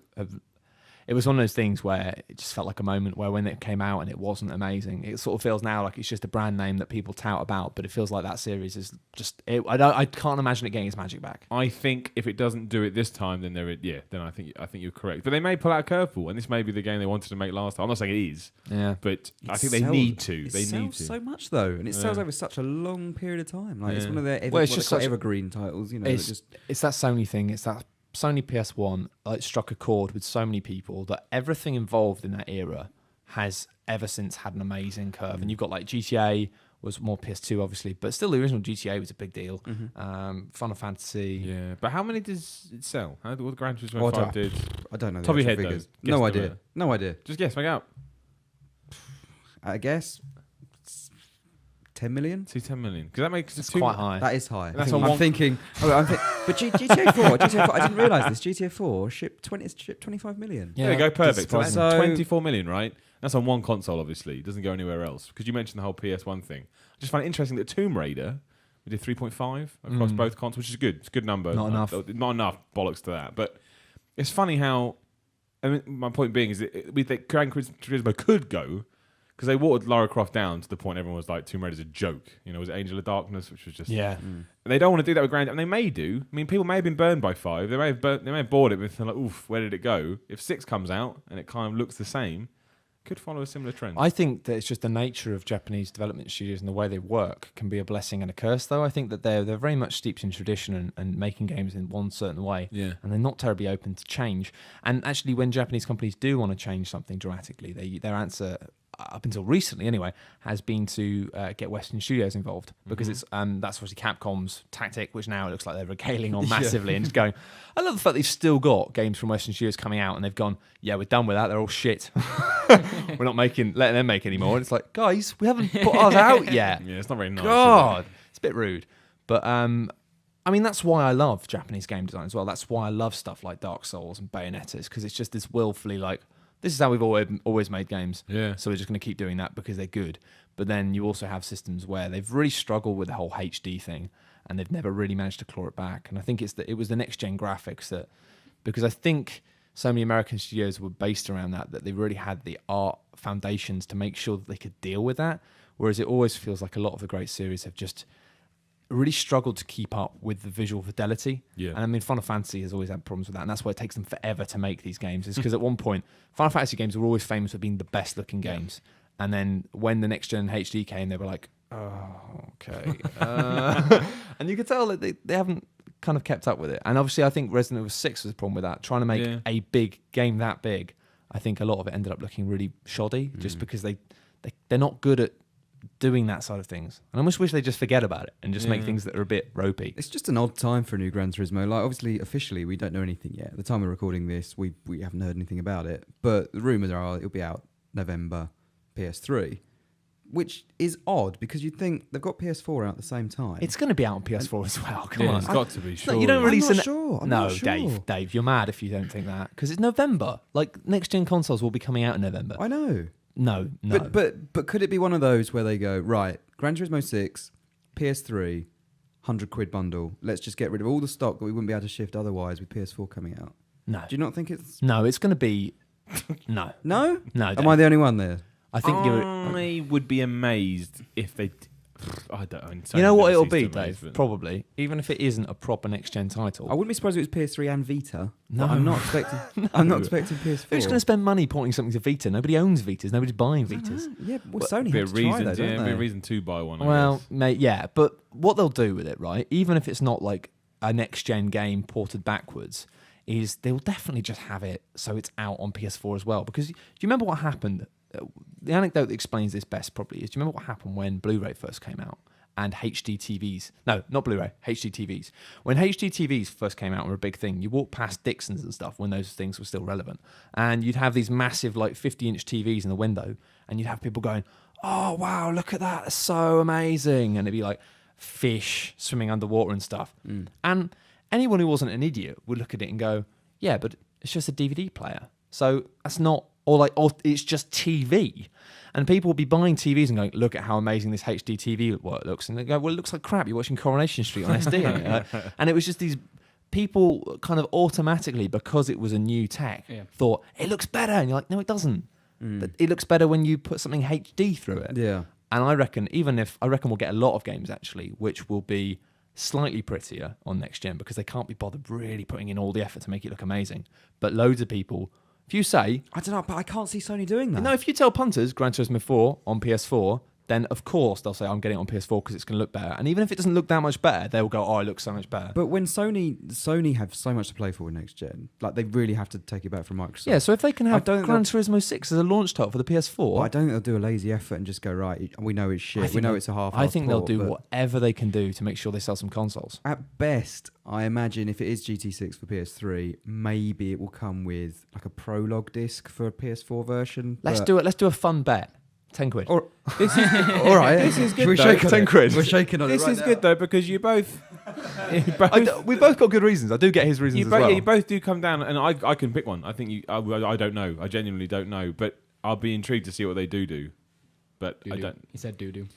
it was one of those things where it just felt like a moment where when it came out and it wasn't amazing, it sort of feels now like it's just a brand name that people tout about, but it feels like that series is just I can't imagine it getting its magic back. I think if it doesn't do it this time, then then I think you're correct. But they may pull out a curveball, and this may be the game they wanted to make last time. I'm not saying it is, but I think they need to. It They need sells to. so much though, and it sells over such a long period of time. Like it's Yeah. one of their Well, it's just such- evergreen titles. You know, that It's that Sony thing. It's that Sony PS1 struck a chord with so many people that everything involved in that era has ever since had an amazing curve. And you've got like GTA was more PS2 obviously, but still the original GTA was a big deal. Final Fantasy. Yeah, but how many does it sell? What the Gran Turismo Oh, 5 did? I don't know. Top of your actual head, figures. though. No Guesstimate. idea. No idea. Just guess, make it up. I guess 10 million. See, 10 million. Because that makes It's it quite high. That is high. That's I'm on one- thinking. But GTA 4. I didn't realise this. GTA 4 shipped 25 million. There you go, perfect. So that's So- 24 million, right? That's on one console, obviously. It doesn't go anywhere else. Because you mentioned the whole PS1 thing. I just find it interesting that Tomb Raider, we did 3.5 across both consoles, which is good. It's a good number. Not enough. Not enough bollocks to that. But it's funny how, I mean, my point being is that Gran Turismo could go, because they watered Lara Croft down to the point everyone was like, Tomb Raider's a joke. Was it Angel of Darkness, which was just... Yeah. And they don't want to do that with Grand, and they may do. I mean, people may have been burned by 5. They may have bought it, but they're like, oof, where did it go? If 6 comes out and it kind of looks the same, could follow a similar trend. I think that it's just the nature of Japanese development studios and the way they work can be a blessing and a curse, though. I think that they're very much steeped in tradition and making games in one certain way. Yeah. And they're not terribly open to change. And actually, when Japanese companies do want to change something dramatically, their answer, up until recently anyway, has been to get Western studios involved, because it's that's obviously Capcom's tactic, which now it looks like they're regaling on massively and just going, I love the fact they've still got games from Western studios coming out and they've gone, yeah, we're done with that, they're all shit. We're not letting them make any more. And it's like, guys, we haven't put ours out yet. Yeah, it's not very nice. God, it's a bit rude. But I mean, that's why I love Japanese game design as well. That's why I love stuff like Dark Souls and Bayonetta, because it's just this willfully like, this is how we've always made games. Yeah. So we're just going to keep doing that because they're good. But then you also have systems where they've really struggled with the whole HD thing. and they've never really managed to claw it back. And I think it was the next gen graphics that, because I think so many American studios were based around that they really had the art foundations to make sure that they could deal with that. Whereas it always feels like a lot of the great series have just really struggled to keep up with the visual fidelity. Yeah. And I mean, Final Fantasy has always had problems with that, and that's why it takes them forever to make these games. Is because at one point, Final Fantasy games were always famous for being the best looking games. And then when the next gen HD came, they were like, oh, okay. And you could tell that they haven't kind of kept up with it. And obviously, I think Resident Evil 6 was a problem with that. Trying to make a big game that big, I think a lot of it ended up looking really shoddy, just because they're not good at doing that side of things. And I almost wish they just forget about it and just make things that are a bit ropey. It's just an odd time for a new Gran Turismo. Like, obviously, officially, we don't know anything yet. At the time we're recording this, we haven't heard anything about it. But the rumours are it'll be out November PS3, which is odd because you'd think they've got PS4 out at the same time. It's going to be out on PS4 as well. Come on. It's got to be, sure. You don't release I'm not sure. Dave, you're mad if you don't think that, because it's November. Like, next gen consoles will be coming out in November. I know. No. But could it be one of those where they go, right, Gran Turismo 6, PS3, £100 bundle. Let's just get rid of all the stock that we wouldn't be able to shift otherwise with PS4 coming out. No. Do you not think it's... No, it's going to be... No. No? No. Am I the only one there? I think I would be amazed if they... I don't know. You know what it'll be, Dave? Probably. Even if it isn't a proper next-gen title. I wouldn't be surprised if it was PS3 and Vita. No. I'm not expecting... I'm not expecting PS4. Who's going to spend money porting something to Vita? Nobody owns Vitas. Nobody's buying Vitas. Yeah, well, Sony has to try, though, don't they? Be a reason to buy one, Well, mate, yeah. But what they'll do with it, right, even if it's not like a next-gen game ported backwards, is they'll definitely just have it so it's out on PS4 as well. Because do you remember what happened? The anecdote that explains this best probably is, do you remember what happened when Blu-ray first came out? And HD TVs. No, not Blu-ray, HD TVs. When HD TVs first came out and were a big thing, you walked past Dixon's and stuff when those things were still relevant. And you'd have these massive, like, 50-inch TVs in the window, and you'd have people going, oh, wow, look at that, that's so amazing. And it'd be like fish swimming underwater and stuff. And anyone who wasn't an idiot would look at it and go, yeah, but it's just a DVD player. So that's not, or it's just TV. And people will be buying TVs and going, look at how amazing this HD TV looks. And they go, well, it looks like crap. You're watching Coronation Street on SD. And it was just these people kind of automatically, because it was a new tech, thought, it looks better. And you're like, no, it doesn't. It looks better when you put something HD through it. Yeah. And I reckon we'll get a lot of games, actually, which will be slightly prettier on next gen because they can't be bothered really putting in all the effort to make it look amazing. But loads of people... If you say... I don't know, but I can't see Sony doing that. No, if you tell punters Gran Turismo 4 on PS4, then of course they'll say, I'm getting it on PS4 because it's going to look better. And even if it doesn't look that much better, they'll go, oh, it looks so much better. But when Sony have so much to play for with next gen, like they really have to take it back from Microsoft. Yeah, so if they can have Gran Turismo 6 as a launch title for the PS4... Well, I don't think they'll do a lazy effort and just go, right, we know it's shit. We know it's a half-assed I think they'll do but whatever they can do to make sure they sell some consoles. At best, I imagine if it is GT6 for PS3, maybe it will come with like a prologue disc for a PS4 version. Let's do it. Let's do a fun bet. 10 quid. All right. This is good. We're shaking 10 quid. We're shaking on it. This is good though because you both. We both got good reasons. I do get his reasons as well. Yeah, you both do come down, and I can pick one. I think you. I don't know. I genuinely don't know, but I'll be intrigued to see what they do. But I don't. He said do.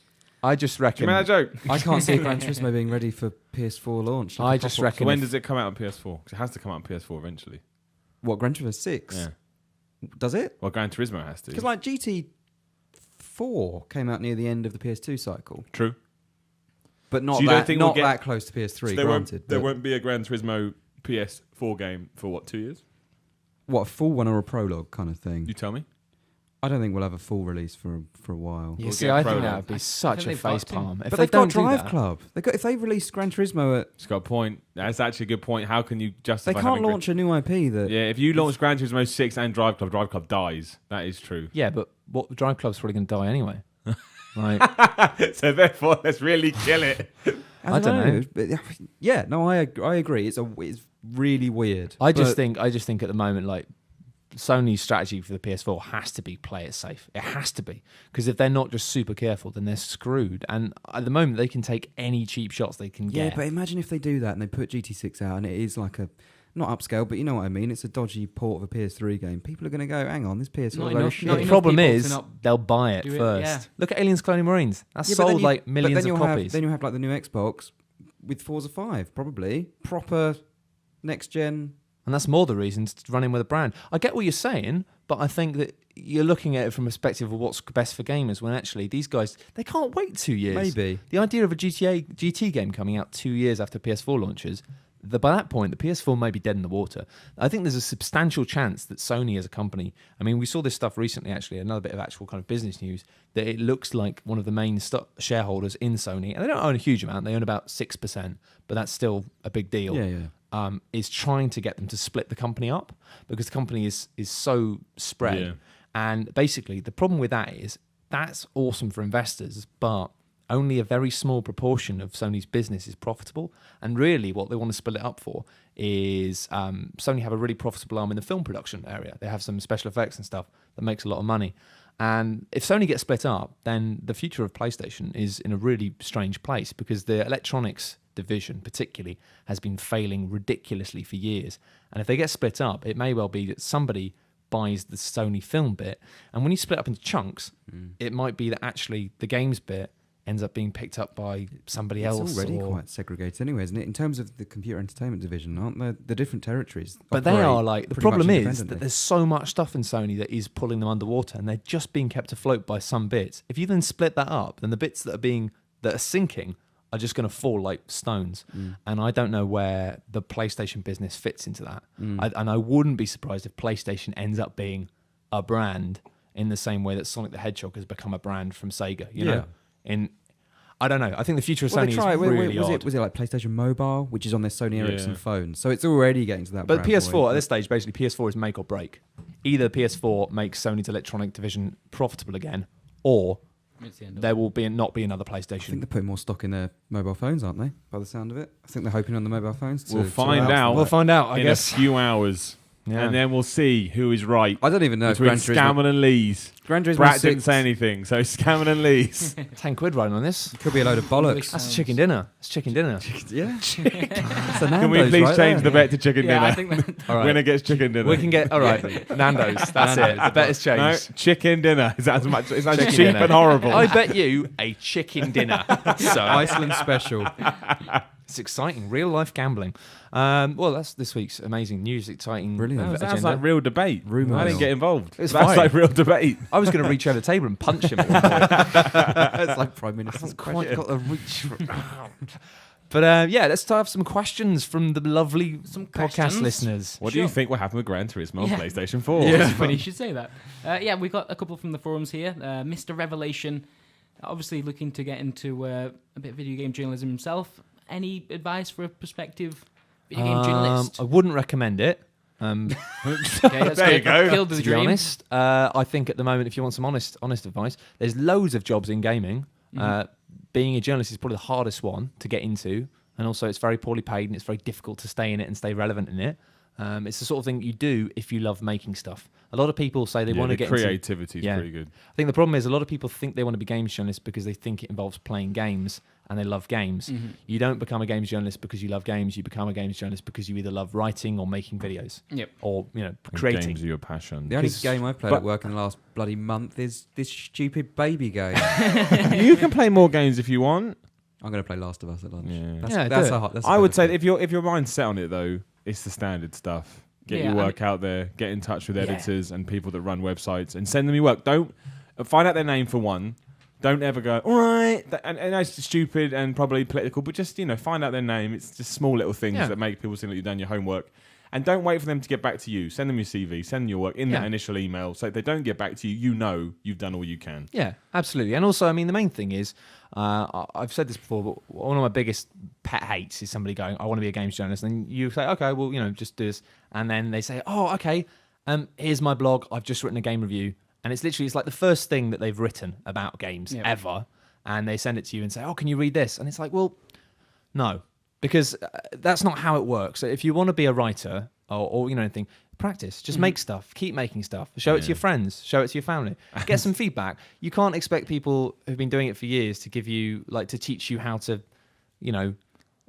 I just reckon. Do you remember that joke? I can't see Gran Turismo being ready for PS4 launch. I just reckon. So when does it come out on PS4? 'Cause it has to come out on PS4 eventually. What, Gran Turismo 6? Yeah. Does it? Well, Gran Turismo has to. Because like GT4 came out near the end of the PS2 cycle. True. But not So you don't think we'll get- that close to PS3, granted. There but won't be a Gran Turismo PS4 game for what, 2 years? What, a full one or a prologue kind of thing? You tell me. I don't think we'll have a full release for a while. Yeah, We'll see, get I think prologue. that would be such a they've got face to. palm. If But they they've got don't do Drive that, Club. If they release Gran Turismo It's got a point. That's actually a good point. How can you justify they can't having launch a new IP that... Yeah, if you launch Gran Turismo 6 and Drive Club dies. That is true. yeah, but what Drive Club's probably going to die anyway. Like, So therefore, let's really kill it. I don't know. But, yeah, no, I agree. It's really weird. I just think at the moment, like, Sony's strategy for the PS4 has to be play it safe. It has to be, because if they're not just super careful, then they're screwed. And at the moment, they can take any cheap shots they can get. Yeah, but imagine if they do that and they put GT6 out and it is like a, not upscale, but you know what I mean. It's a dodgy port of a PS3 game. People are going to go, hang on, this PS4 Not is enough- shit. not The enough problem people is to not they'll buy it do it, first. yeah. Look at Aliens Colonial Marines. That's Yeah, but then sold like millions of copies. Then you have like the new Xbox, with Forza 5, probably. Proper next-gen. And that's more the reason to run in with a brand. I get what you're saying, but I think that you're looking at it from a perspective of what's best for gamers, when actually these guys, they can't wait 2 years. Maybe. The idea of a GT game coming out 2 years after PS4 launches, by that point, the PS4 may be dead in the water. I think there's a substantial chance that Sony as a company, I mean, we saw this stuff recently, actually, another bit of actual kind of business news, that it looks like one of the main shareholders in Sony, and they don't own a huge amount, they own about 6%, but that's still a big deal. Is trying to get them to split the company up, because the company is so spread. Yeah. And basically, the problem with that is that's awesome for investors, but only a very small proportion of Sony's business is profitable. And really, what they want to split it up for is Sony have a really profitable arm in the film production area. They have some special effects and stuff that makes a lot of money. And if Sony gets split up, then the future of PlayStation is in a really strange place, because the electronics division particularly has been failing ridiculously for years. And if they get split up, it may well be that somebody buys the Sony film bit, and when you split up into chunks, it might be that actually the games bit ends up being picked up by somebody else. It's already quite segregated anyway, isn't it? In terms of the computer entertainment division, aren't there the different territories? But they are like, the problem is that there's so much stuff in Sony that is pulling them underwater, and they're just being kept afloat by some bits. If you then split that up, then the bits that are sinking are just going to fall like stones. And I don't know where the PlayStation business fits into that. And I wouldn't be surprised if PlayStation ends up being a brand in the same way that Sonic the Hedgehog has become a brand from Sega, you know? I don't know. I think the future of Sony is really odd. Was it like PlayStation Mobile, which is on their Sony Ericsson phone? So it's already getting to that. But PS4 at this stage, basically, PS4 is make or break. Either PS4 makes Sony's electronic division profitable again, or there will not be another PlayStation. I think they're putting more stock in their mobile phones, aren't they? By the sound of it, I think they're hoping on the mobile phones. We'll find out. We'll find out. I guess in a few hours. Yeah. And then we'll see who is right. I don't even know if between Scammon and Lees. Brad didn't say anything, so Scammon and Lees. £10 riding on this. Could be a load of bollocks. That's chicken dinner. It's chicken dinner. Yeah. Can we please change the bet to chicken dinner? I think that. All right. Winner gets chicken dinner. We can get Nando's. That's it. The bet is changed. No, chicken dinner. Is that as much? It's as cheap and horrible. I bet you a chicken dinner. So Iceland special. It's exciting, real life gambling. Well, that's this week's amazing news. Exciting, brilliant. That sounds like real debate. I didn't get involved. That's like real debate. I was going to reach over the table and punch him. At one point. It's like Prime Minister's quite got the reach. But let's have some questions from the lovely podcast listeners. What do you think will happen with Gran Turismo on PlayStation 4? Yeah, it's funny you should say that. We got a couple from the forums here. Mr. Revelation, obviously looking to get into a bit of video game journalism himself. Any advice for a prospective video game journalist? I wouldn't recommend it. Okay, there you go. Killed the to dream. be honest, I think at the moment, if you want some honest advice, there's loads of jobs in gaming. Being a journalist is probably the hardest one to get into, and also it's very poorly paid and it's very difficult to stay in it and stay relevant in it. It's the sort of thing you do if you love making stuff. A lot of people say they want to get creativity is pretty good. I think the problem is a lot of people think they want to be games journalists because they think it involves playing games and they love games. You don't become a games journalist because you love games. You become a games journalist because you either love writing or making videos. Or creating. Games are your passion. The only game I've played at work in the last bloody month is this stupid baby game. You can play more games if you want. I'm going to play Last of Us at lunch. That's I would say if your mind's set on it though, it's the standard stuff. Get your work out there. Get in touch with editors and people that run websites and send them your work. Don't find out their name for one. Don't ever go, all right. And that's stupid and probably political, but just find out their name. It's just small little things that make people think that you've done your homework. And don't wait for them to get back to you. Send them your CV. Send them your work in that initial email. So if they don't get back to you, you know you've done all you can. Yeah, absolutely. And also, I mean, the main thing is, I've said this before, but one of my biggest pet hates is somebody going, I want to be a games journalist. And you say, okay, well, just do this. And then they say, oh, okay, here's my blog. I've just written a game review. And it's like the first thing that they've written about games ever. And they send it to you and say, oh, can you read this? And it's like, well, no. Because that's not how it works. So if you want to be a writer or anything, practice. Just make stuff. Keep making stuff. Show it to your friends. Show it to your family. Get some feedback. You can't expect people who've been doing it for years to give you, to teach you how to,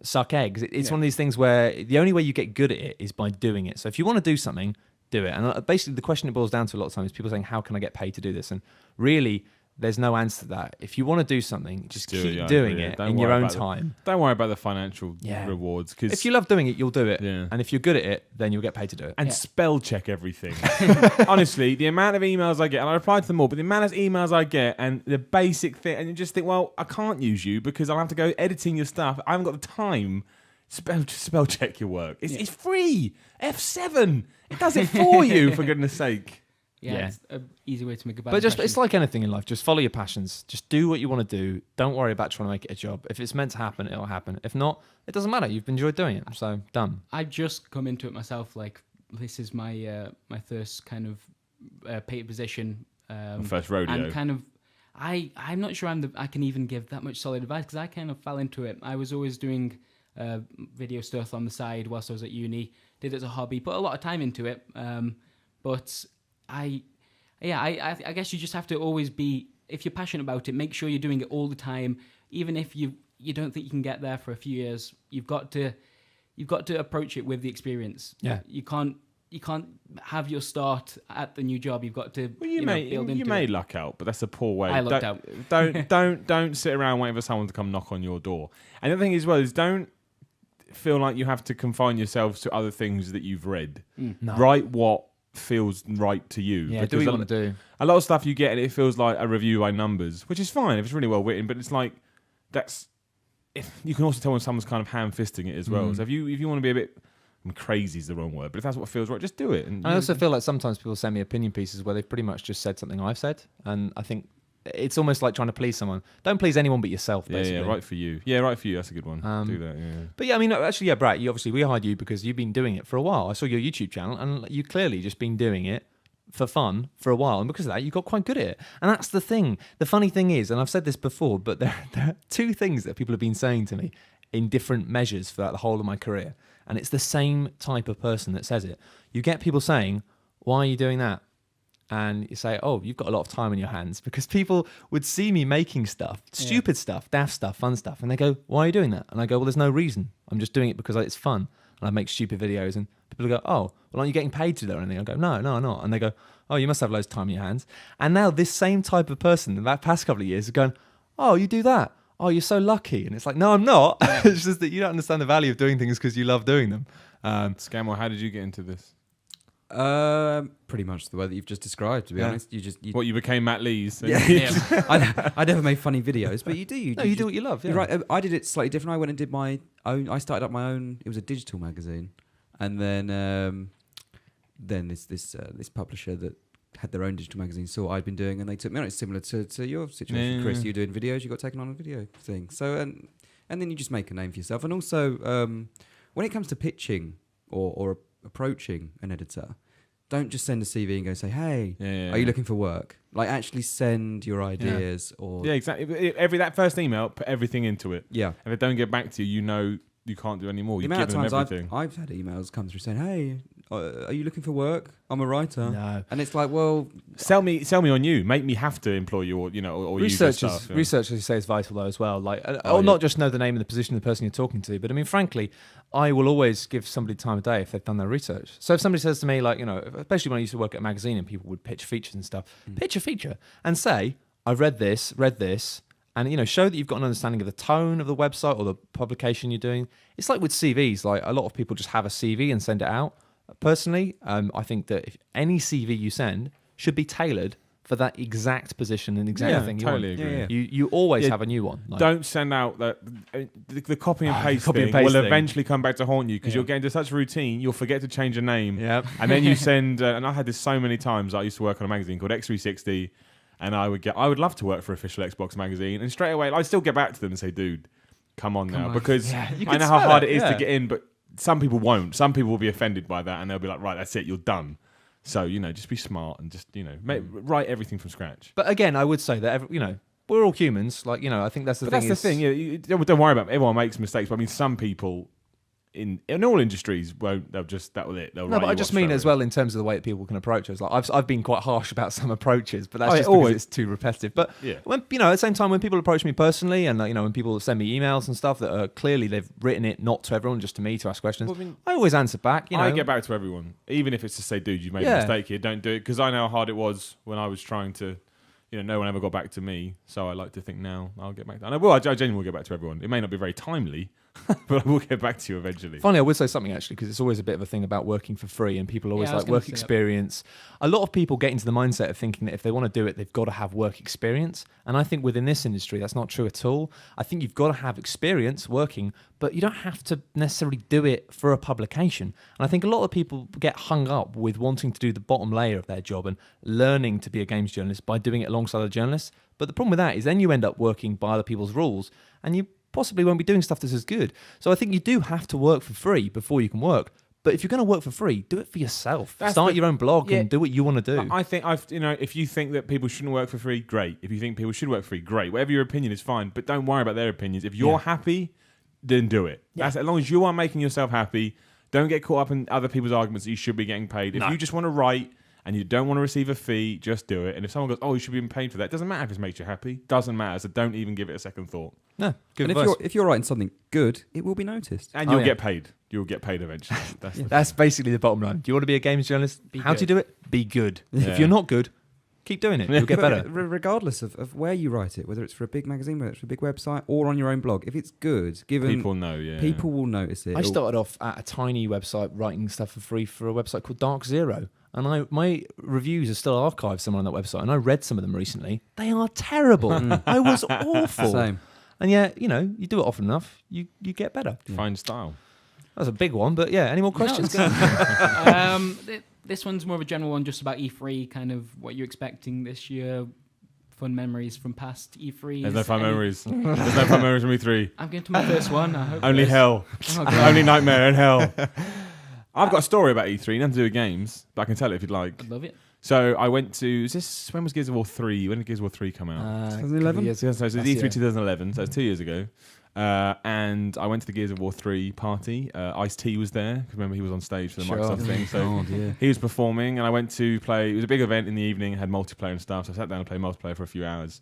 suck eggs. It's one of these things where the only way you get good at it is by doing it. So if you want to do something, do it. And basically the question it boils down to a lot of times is people saying, how can I get paid to do this? And really, there's no answer to that. If you want to do something, just keep it, doing it in your own time. Don't worry about the financial rewards. Cause if you love doing it, you'll do it. Yeah. And if you're good at it, then you'll get paid to do it. And spell check everything. Honestly, the amount of emails I get, and I reply to them all, but the amount of emails I get and the basic thing, and you just think, well, I can't use you because I'll have to go editing your stuff. I haven't got the time. Spell check your work. It's free. F7. It does it for you, for goodness sake. Yeah, it's an easy way to make a bad But impression. it's like anything in life. Just follow your passions. Just do what you want to do. Don't worry about trying to make it a job. If it's meant to happen, it'll happen. If not, it doesn't matter. You've enjoyed doing it, so done. I've just come into it myself. Like, this is my my first kind of paid position. First rodeo. And kind of, I'm not sure I can even give that much solid advice because I kind of fell into it. I was always doing video stuff on the side whilst I was at uni. Did it as a hobby. Put a lot of time into it. But I guess you just have to always be, if you're passionate about it, make sure you're doing it all the time. Even if you don't think you can get there for a few years, you've got to approach it with the experience. Yeah. You can't have your start at the new job. You've got to Well, build into you may it. luck out, but that's a poor way. I lucked out. Don't sit around waiting for someone to come knock on your door. And the other thing as well is don't feel like you have to confine yourselves to other things that you've read. No. Write what feels right to you. Yeah, do what you want to do. A lot of stuff you get and it feels like a review by numbers, which is fine if it's really well written, but it's like if you can also tell when someone's kind of ham-fisting it as well. So if you want to be a bit crazy is the wrong word, but if that's what feels right, just do it. And I also feel like sometimes people send me opinion pieces where they've pretty much just said something I've said, and I think it's almost like trying to please someone. Don't please anyone but yourself, basically. Yeah, right for you. Yeah, right for you. That's a good one. Do that, yeah. But yeah, I mean, actually, yeah, Brad, we hired you because you've been doing it for a while. I saw your YouTube channel, and you clearly just been doing it for fun for a while, and because of that, you got quite good at it. And that's the thing. The funny thing is, and I've said this before, but there are two things that people have been saying to me in different measures throughout the whole of my career, and it's the same type of person that says it. You get people saying, "Why are you doing that?" And you say, "Oh, you've got a lot of time in your hands," because people would see me making stuff, stupid stuff, daft stuff, fun stuff, and they go, "Why are you doing that?" And I go, "Well, there's no reason. I'm just doing it because it's fun." And I make stupid videos, and people go, "Oh, well, aren't you getting paid to do that or anything?" I go, No, I'm not. And they go, "Oh, you must have loads of time in your hands." And now this same type of person in that past couple of years is going, "Oh, you do that? Oh, you're so lucky." And it's like, no, I'm not. It's just that you don't understand the value of doing things because you love doing them. Scamwell, how did you get into this? Pretty much the way that you've just described. To be honest, You became Matt Lees. I never made funny videos, but you do. You do what you love. Yeah. You're right. I did it slightly different. I went and did my own. I started up my own. It was a digital magazine, and then this publisher that had their own digital magazine saw what I'd been doing, and they took me on. It's similar to your situation, Chris. You're doing videos. You got taken on a video thing. So and then you just make a name for yourself. And also, when it comes to pitching or approaching an editor, don't just send a CV and go say, "Hey, are you looking for work?" Like, actually send your ideas or exactly. That first email, put everything into it. Yeah. If they don't get back to you, you know you can't do any more. The amount of times I've had emails come through saying, "Hey, are you looking for work? I'm a writer." No. And it's like, well, sell me on you. Make me have to employ you, or research. Use stuff, research, as you say, is vital though as well. Like, not just know the name and the position of the person you're talking to, but I mean, frankly, I will always give somebody time of day if they've done their research. So if somebody says to me, like, especially when I used to work at a magazine and people would pitch features and stuff, pitch a feature and say, "I've read this. And, show that you've got an understanding of the tone of the website or the publication you're doing. It's like with CVs. Like, a lot of people just have a CV and send it out. Personally, I think that if any CV you send should be tailored for that exact position and exact thing you want. Agree. You always have a new one. Like, don't send out the copy and paste thing will eventually come back to haunt you because you'll get into such a routine, you'll forget to change a name. Yep. And then you send, and I had this so many times. I used to work on a magazine called X360. And I would love to work for Official Xbox Magazine. And straight away, I still get back to them and say, "Dude, come on now." Because I know how hard it is to get in, but some people won't. Some people will be offended by that and they'll be like, "Right, that's it, you're done." So, just be smart and just, write everything from scratch. But again, I would say that, we're all humans. Like, I think that's the thing. That's the thing. Yeah, don't worry about it. Everyone makes mistakes. But I mean, some people in all industries won't. They'll just, that was it. They'll but I just mean as well in terms of the way that people can approach us. Like, I've been quite harsh about some approaches, but that's just because it's too repetitive. But when, at the same time, when people approach me personally and when people send me emails and stuff that are clearly they've written it not to everyone, just to me to ask questions, I always answer back. I get back to everyone, even if it's to say, "Dude, you've made a mistake here. Don't do it." Because I know how hard it was when I was trying to, no one ever got back to me. So I like to think now I'll get back to, and I will. I genuinely will get back to everyone. It may not be very timely, but I will get back to you eventually. Finally, I would say something actually, because it's always a bit of a thing about working for free, and people always like work experience. A lot of people get into the mindset of thinking that if they want to do it, they've got to have work experience. And I think within this industry, that's not true at all. I think you've got to have experience working, but you don't have to necessarily do it for a publication. And I think a lot of people get hung up with wanting to do the bottom layer of their job and learning to be a games journalist by doing it alongside other journalists. But the problem with that is then you end up working by other people's rules, and you possibly won't be doing stuff that's as good. So I think you do have to work for free before you can work. But if you're going to work for free, do it for yourself. Start your own blog and do what you want to do. I think if you think that people shouldn't work for free, great. If you think people should work for free, great. Whatever your opinion is, fine. But don't worry about their opinions. If you're happy, then do it. That's as long as you are making yourself happy. Don't get caught up in other people's arguments that you should be getting paid. If you just want to write and you don't want to receive a fee, just do it. And if someone goes, "Oh, you should be paid for that," doesn't matter if it makes you happy. Doesn't matter. So don't even give it a second thought. No, good and advice. if you're writing something good, it will be noticed, and you'll get paid. You'll get paid eventually. That's basically the bottom line. Do you want to be a games journalist? How do you do it? Be good. Yeah. If you're not good, keep doing it. You'll get better. Regardless of where you write it, whether it's for a big magazine, whether it's for a big website, or on your own blog, if it's good, people know. Yeah, people will notice it. I started off at a tiny website writing stuff for free for a website called Dark Zero. And my reviews are still archived somewhere on that website. And I read some of them recently. They are terrible. I was awful. Same. And yet, you do it often enough, you get better. Find style. That was a big one, but yeah, any more questions? This one's more of a general one, just about E3, kind of what you're expecting this year, fun memories from past E3s. There's no fun memories. There's no fun memories from E3. I'm going to my first one. I hope Only hell. Only nightmare and hell. I've got a story about E3, nothing to do with games, but I can tell it if you'd like. I'd love it. So I went to, when was Gears of War 3? When did Gears of War 3 come out? 2011? Yes, so it was E3 2011, so it's 2 years ago. And I went to the Gears of War 3 party. Ice-T was there, because remember he was on stage for the Microsoft thing. So he was performing, and I went to play. It was a big event in the evening, had multiplayer and stuff, so I sat down and played multiplayer for a few hours.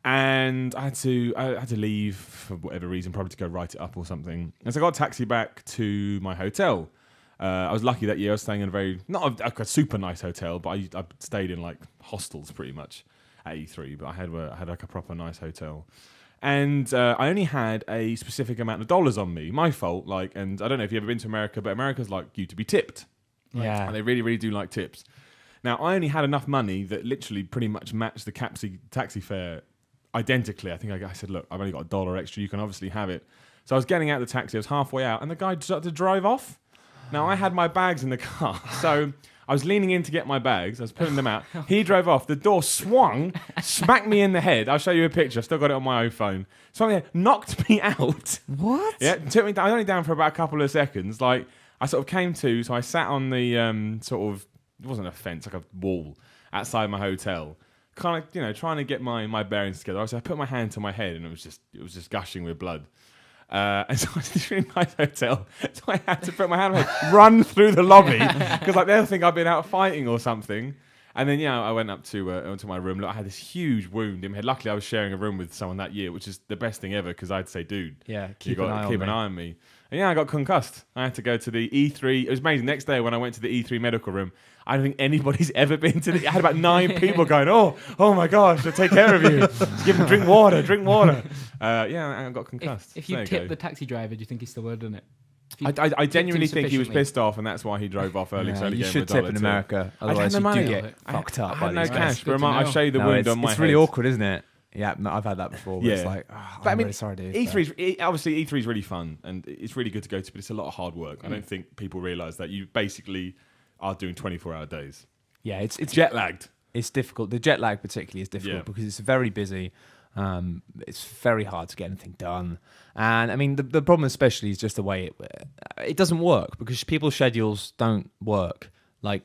And I had to leave for whatever reason, probably to go write it up or something. And so I got a taxi back to my hotel. I was lucky that year. I was staying in not a super nice hotel, but I stayed in like hostels pretty much at E3. But I had like a proper nice hotel, and I only had a specific amount of dollars on me. My fault. And I don't know if you've ever been to America, but America's like you to be tipped. Yeah, and they really, really do like tips. Now I only had enough money that literally pretty much matched the taxi fare identically. I think I said, "Look, I've only got $1 extra. You can obviously have it." So I was getting out of the taxi. I was halfway out, and the guy started to drive off. Now, I had my bags in the car, so I was leaning in to get my bags. I was putting them out. He drove off. The door swung, smacked me in the head. I'll show you a picture. I've still got it on my iPhone. Swung me in, knocked me out. What? Yeah, took me down. I was only down for about a couple of seconds. I sort of came to, so I sat on the it wasn't a fence, like a wall outside my hotel. Kind of, trying to get my bearings together. I put my hand to my head, and it was just gushing with blood. And so I was in this really nice hotel, so I had to put my hand on my head, run through the lobby, because they'll think I've been out fighting or something. And then, I went up to my room. Look, I had this huge wound in my head. Luckily, I was sharing a room with someone that year, which is the best thing ever, because I'd say, dude, keep an eye on me. And I got concussed. I had to go to the E3. It was amazing. Next day when I went to the E3 medical room, I don't think anybody's ever been to I had about 9 people going, oh my gosh, they'll take care of you. Just give them drink water. I got concussed. If you tip the taxi driver, do you think he still would have done it? I genuinely think he was pissed off, and that's why he drove off early. So you should tip in America, otherwise you do get fucked up. I had no cash, but I'll show you the wound on my head. It's really awkward, isn't it? Yeah, I've had that before. But it's like, I'm really sorry, dude. Obviously E3 is really fun, and it's really good to go to, but it's a lot of hard work. I don't think people realise that you basically are doing 24-hour days. Yeah, it's jet lagged. It's difficult. The jet lag particularly is difficult because it's very busy. It's very hard to get anything done. And I mean, the problem especially is just the way it doesn't work, because people's schedules don't work.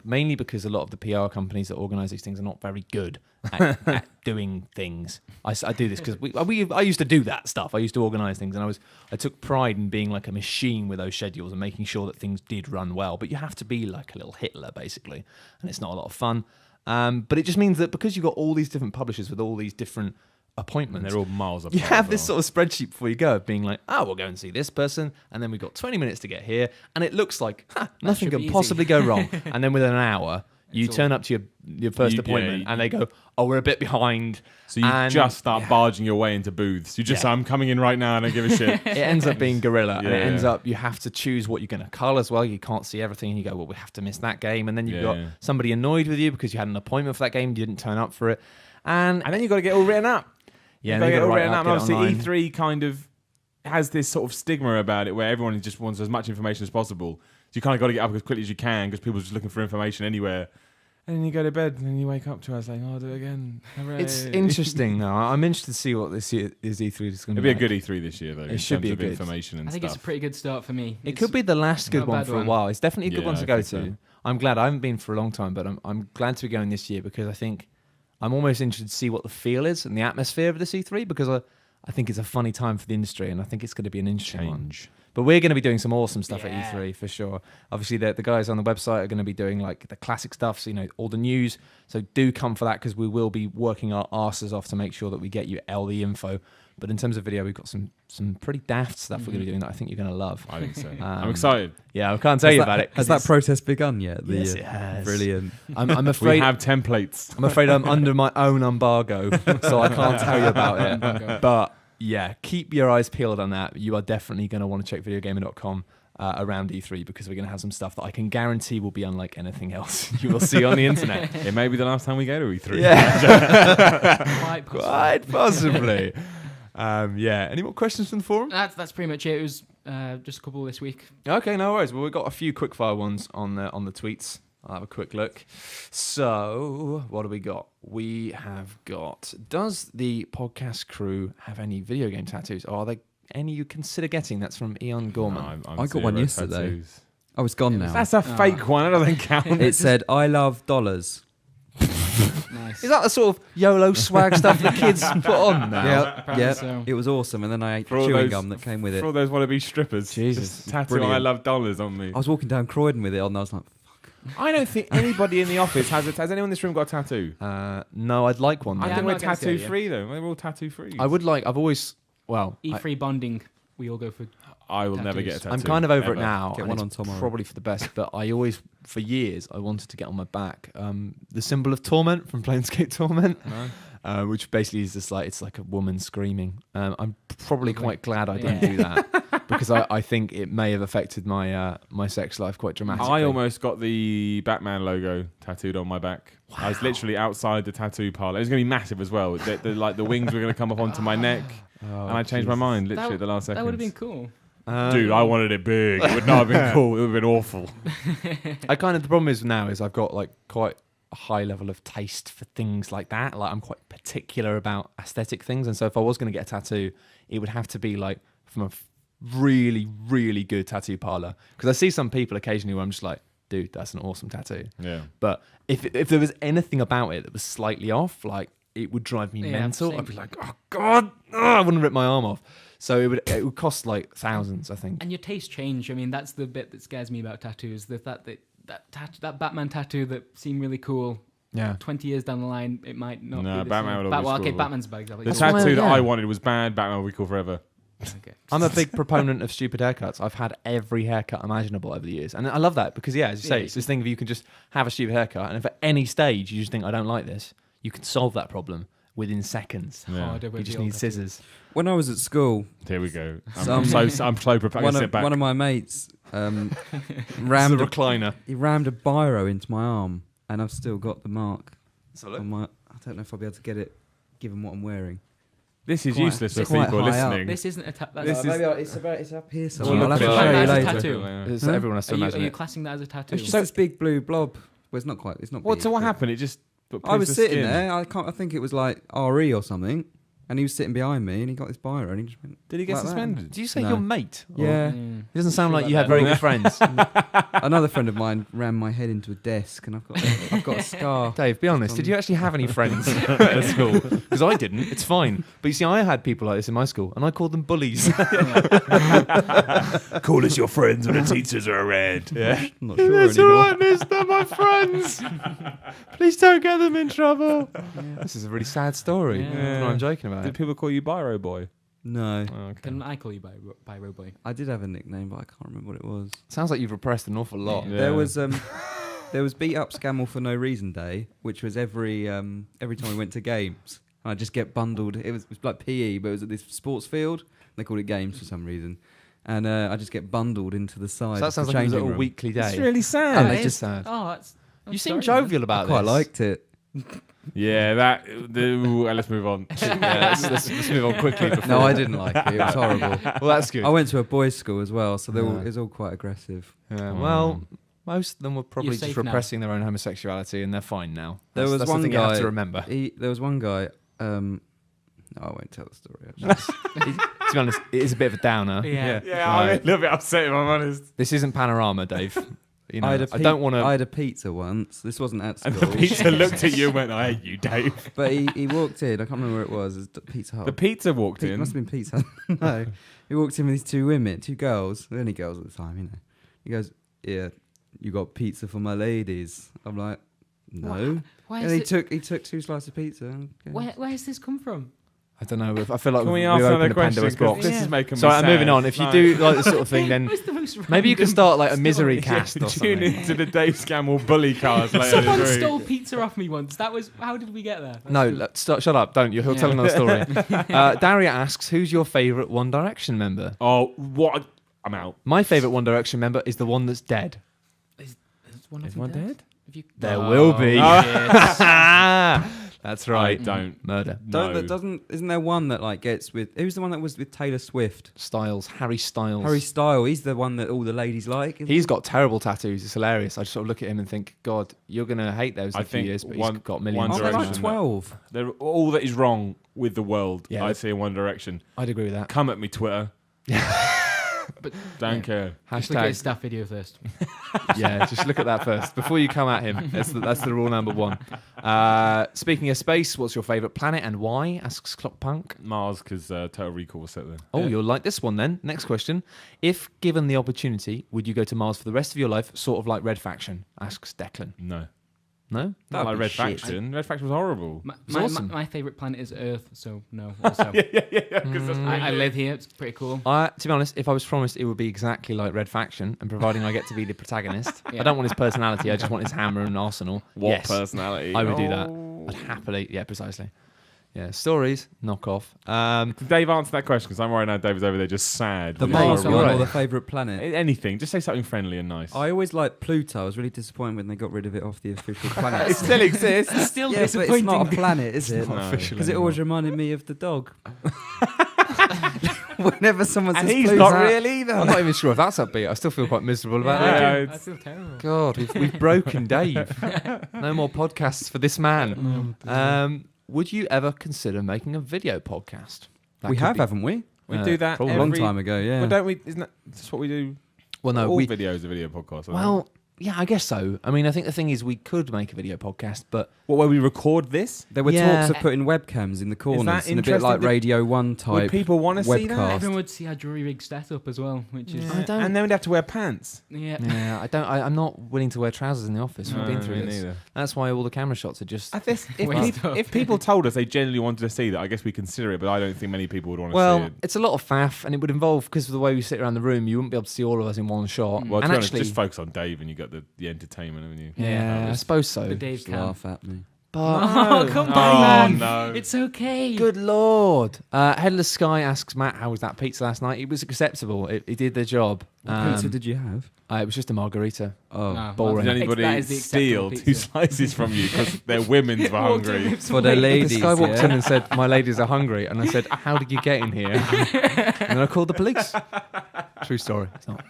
Mainly because a lot of the PR companies that organise these things are not very good at doing things. I do this because I used to do that stuff. I used to organise things, and I took pride in being like a machine with those schedules and making sure that things did run well. But you have to be like a little Hitler, basically, and it's not a lot of fun. But it just means that because you've got all these different publishers with all these different appointments, and they're all miles apart. You have this sort of spreadsheet before you go, being like, we'll go and see this person, and then we've got 20 minutes to get here, and it looks like nothing can possibly go wrong. And then within an hour, You turn up to your first appointment and they go, oh, we're a bit behind. So you just start barging your way into booths. You just say, I'm coming in right now and I don't give a shit. It ends up being guerrilla, and it ends up you have to choose what you're going to cull as well. You can't see everything, and you go, well, we have to miss that game. And then you've got somebody annoyed with you because you had an appointment for that game, you didn't turn up for it. And then you've got to get all written up. Yeah, you've got to get all written up. And obviously, E3 kind of has this sort of stigma about it where everyone just wants as much information as possible. So you kind of got to get up as quickly as you can because people are just looking for information anywhere. And then you go to bed and then you wake up to us like, oh, I'll do it again. Hooray. It's interesting now. I'm interested to see what this year is E3 is going to be. It'll be a good E3 this year, though. It should be a good information and I think stuff. it's a pretty good start for me. It could be the last good one for a while. It's definitely a good one to go to. So. I'm glad. I haven't been for a long time, but I'm glad to be going this year because I think I'm almost interested to see what the feel is and the atmosphere of this E3 because I think it's a funny time for the industry and I think it's going to be an interesting one. But we're going to be doing some awesome stuff at E3 for sure. Obviously, the guys on the website are going to be doing like the classic stuff, so all the news. So do come for that because we will be working our asses off to make sure that we get you all the info. But in terms of video, we've got some pretty daft stuff we're going to be doing that I think you're going to love. I think so. I'm excited. Yeah, I can't tell you about it. Has that protest begun yet? Yes, it has. Brilliant. I'm afraid we have templates. I'm afraid I'm under my own embargo, so I can't tell you about it. But yeah, keep your eyes peeled on that. You are definitely going to want to check VideoGamer.com around E3 because we're going to have some stuff that I can guarantee will be unlike anything else you will see on the internet. It may be the last time we go to E3. Yeah, quite possibly. Any more questions from the forum? That's pretty much it. It was just a couple this week. Okay, no worries. Well, we've got a few quickfire ones on the tweets. I'll have a quick look. So, what do we got? We have got, does the podcast crew have any video game tattoos? Are there any you consider getting? That's from Eon Gorman. I got one yesterday. Tattoos. Oh, it's gone now. That's a fake one. That doesn't count. It said, I love dollars. Nice. Is that the sort of YOLO swag stuff the kids put on now? Yeah, so. It was awesome. And then I ate For all chewing those- gum that came with it. For all those wannabe strippers. Jesus. Just tattoo Brilliant. I love dollars on me. I was walking down Croydon with it on and I was like, I don't think anybody in the office has anyone in this room got a tattoo? No, I'd like one. I Yeah, think I'm we're not against the tattoo idea. free though. We're all tattoo free. I've always, E3 bonding. We all go for. I will never tattoos. get a tattoo. I'm kind of over it ever. now. Get and one it's on tomorrow. Probably for the best, but I always, for years, I wanted to get on my back the symbol of torment from Planescape Torment, which basically is just like it's like a woman screaming. I'm probably quite glad I didn't do that because I think it may have affected my my sex life quite dramatically. I almost got the Batman logo tattooed on my back. Wow. I was literally outside the tattoo parlor. It was going to be massive as well. The wings were going to come up onto my neck, and I changed my mind literally at the last second. That would have been cool. Dude, I wanted it big. It would not have been cool. It would have been awful. The problem is now is I've got like quite a high level of taste for things like that. Like I'm quite particular about aesthetic things, and so if I was going to get a tattoo, it would have to be like from a really, really good tattoo parlor. Because I see some people occasionally where I'm just like, dude, that's an awesome tattoo. Yeah. But if there was anything about it that was slightly off, like it would drive me mental. same. I'd be like, oh god, I wouldn't rip my arm off. So it would cost like thousands, I think. And your tastes change. I mean, that's the bit that scares me about tattoos. The fact that Batman tattoo that seemed really cool. Yeah. 20 years down the line, it might not. No, be Batman would always okay, cool. Batman's a bad example. The That's tattoo that why, yeah. I wanted was bad. Batman will be cool forever. Okay. I'm a big proponent of stupid haircuts. I've had every haircut imaginable over the years. And I love that because, as you say, it's this thing of you can just have a stupid haircut. And if at any stage you just think, I don't like this, you can solve that problem within seconds. Yeah. You just need scissors. when I was at school, Here we go. Some- I'm so prepared. one Sit back. of my mates Rammed rammed a recliner. he rammed a biro into my arm, and I've still got the mark Let's have a look. on my. I don't know if I'll be able to get it, given what I'm wearing. This is Quite- useless for it's quite people high up. listening. This isn't a tattoo. This is- it's up here We'll somewhere. I'll look have to at show it you later. later. Tattoo. It's Huh? everyone has to Are imagine you it. classing that as a tattoo? It's just this big blue blob. Well, it's not quite. It's not. What? big, So what but- happened? It just. I was the sitting skin. there. I think it was like RE or something, and he was sitting behind me, and he got this biro, and he just went. Did he get like that. suspended? Did you say No. your mate? Or- Yeah. It doesn't sound like Sure you about had very that. good friends. Another friend of mine rammed my head into a desk, and I've got a scar. Dave, be honest. Did you actually have any friends at school? Because I didn't. It's fine. But you see, I had people like this in my school, and I called them bullies. Call us your friends when the teachers are around. Yeah. I'm not sure That's anymore. all right, miss. They're my friends. Please don't get them in trouble. This is a really sad story. Yeah. I don't know what I'm joking about. Did people call you Biro Boy? No, Oh, okay. Can I call you by Roboy? I did have a nickname, but I can't remember what it was. Sounds like you've repressed an awful lot. Yeah. There was there was beat up Scammel for no reason day, which was every time we went to games. I just get bundled. It was like PE, but it was at this sports field. They called it games for some reason. And I just get bundled into the side. So that sounds like it was a room. weekly day. It's really sad. Oh, it is sad. Oh, that's. You seem jovial about I quite this. liked it. Yeah, let's move on. Yeah, let's move on quickly. Before. No, I didn't like it. It was horrible. Well, that's good. I went to a boys' school as well, so Yeah. it was all quite aggressive. Yeah, well, most of them were probably You're just safe repressing their own homosexuality, and they're fine now. There That's was the one thing guy. you have to remember. There was one guy. No, I won't tell the story. Actually. To be honest, it is a bit of a downer. Yeah. Yeah, I'm a Right. little bit upset if I'm honest. This isn't Panorama, Dave. You know, I don't want to. I had a pizza once. This wasn't at And school. the pizza looked at you and went, I hate you, Dave. But he walked in. I can't remember where it was. It was Pizza Hut. The pizza walked It in. must have been Pizza Hut. No. He walked in with these two girls. The only girls at the time, you know. He goes, yeah, you got pizza for my ladies. I'm like, no. Why And is he took 2 slices of pizza. And where has this come from? I don't know. I feel like Can we we've ask opened another a question? Pandora's 'Cause box. This is making me So sad. moving on. If you do like this sort of thing, then What's the most maybe you could random start like a misery story? cast or Tune something. into the Dave Scammell bully cars later Someone this week. stole pizza off me once. That was. How did we get there? No, shut up! Don't. He'll tell another story. Daria asks, "Who's your favourite One Direction member?" Oh, what? I'm out. My favourite One Direction member is the one that's dead. Is one Is of them one dead? dead? Have you... There will be. yes. That's I right. don't. Murder. No. Isn't there one that like gets with? Who's the one that was with Taylor Swift? Styles. Harry Styles. Harry Styles. He's the one that all the ladies like. isn't He's got terrible tattoos. It's hilarious. I just sort of look at him and think, God, you're gonna hate those in I a few think years, but One- he's got he? millions. One Aren't they like Direction. 12? They're all that is wrong with the world. Yeah. I see in One Direction. I'd agree with that. Come at me, Twitter. But Don't care. just look at his Hashtag. staff video first. Yeah, just look at that first before you come at him. That's the rule number one. Speaking of space, what's your favourite planet and why? Asks Clockpunk. Mars, because Total Recall was set there. Oh, you'll like this one then. Next question. If given the opportunity, would you go to Mars for the rest of your life, sort of like Red Faction? Asks Declan. No. No? Not like be Red shit. Faction. Red Faction was horrible. It's awesome. My favourite planet is Earth, so no. Also. I live here. It's pretty cool. To be honest, if I was promised it would be exactly like Red Faction, and providing I get to be the protagonist, Yeah. I don't want his personality, I just want his hammer and arsenal. What Yes, personality? I would do that. Oh. I'd happily, yeah, precisely. Yeah, stories, knock off. Did Dave answer that question? Because I'm worried now Dave's over there just sad. The with his Mars horrible- one right. or the favourite planet? Anything. Just say something friendly and nice. I always liked Pluto. I was really disappointed when they got rid of it off the official planet. It still exists. It's still Yeah, but disappointing. it's not a planet, is it? not official Because it anymore. always reminded me of the dog. Whenever someone And says he's Pluto, not really either. I'm not even sure if that's upbeat. I still feel quite miserable about Yeah. that. I feel terrible. God, we've broken Dave. No more podcasts for this man. Would you ever consider making a video podcast? That we could have, be- haven't we? We Uh, do that probably. A long every- time ago, yeah. Well, don't we? Isn't that just what we do? Well, no, All we. videos are video podcasts. aren't Well, yeah, I guess so. I mean, I think the thing is, we could make a video podcast, but they? What, where we record this? There were Yeah. talks of putting webcams in the corners, that and a bit interesting like to- Radio 1 Would type. people want to see that? webcast. Everyone would see our jury rig set up as well, which is I don't- And then we'd have to wear pants. yeah. yeah, I don't. I'm not willing to wear trousers in the office. We've been through me this. neither. That's why all the camera shots are just. If people told us they genuinely wanted to see that, I guess we consider it, but I don't think many people would want to see Well, it. it's a lot of faff, and it would involve, because of the way we sit around the room, you wouldn't be able to see all of us in one shot. Well, to and be honest, actually, just focus on Dave and you got the entertainment, haven't you? yeah, That I was- suppose so. The Dave Just cam. laugh at me. But Oh, come Oh, on, man. no. It's okay. good lord, Headless Sky asks Matt, "How was that pizza last night?" It was acceptable. It did the job. What pizza did you have? It was just a margarita. Oh, No, boring. Did That anybody that is the steal acceptable 2 pizza. slices from you because their women's were Walked in hungry? with some For the weight. ladies. This guy walked yeah. in and said, "My ladies are hungry," and I said, "How did you get in here?" And then I called the police. True story. It's not.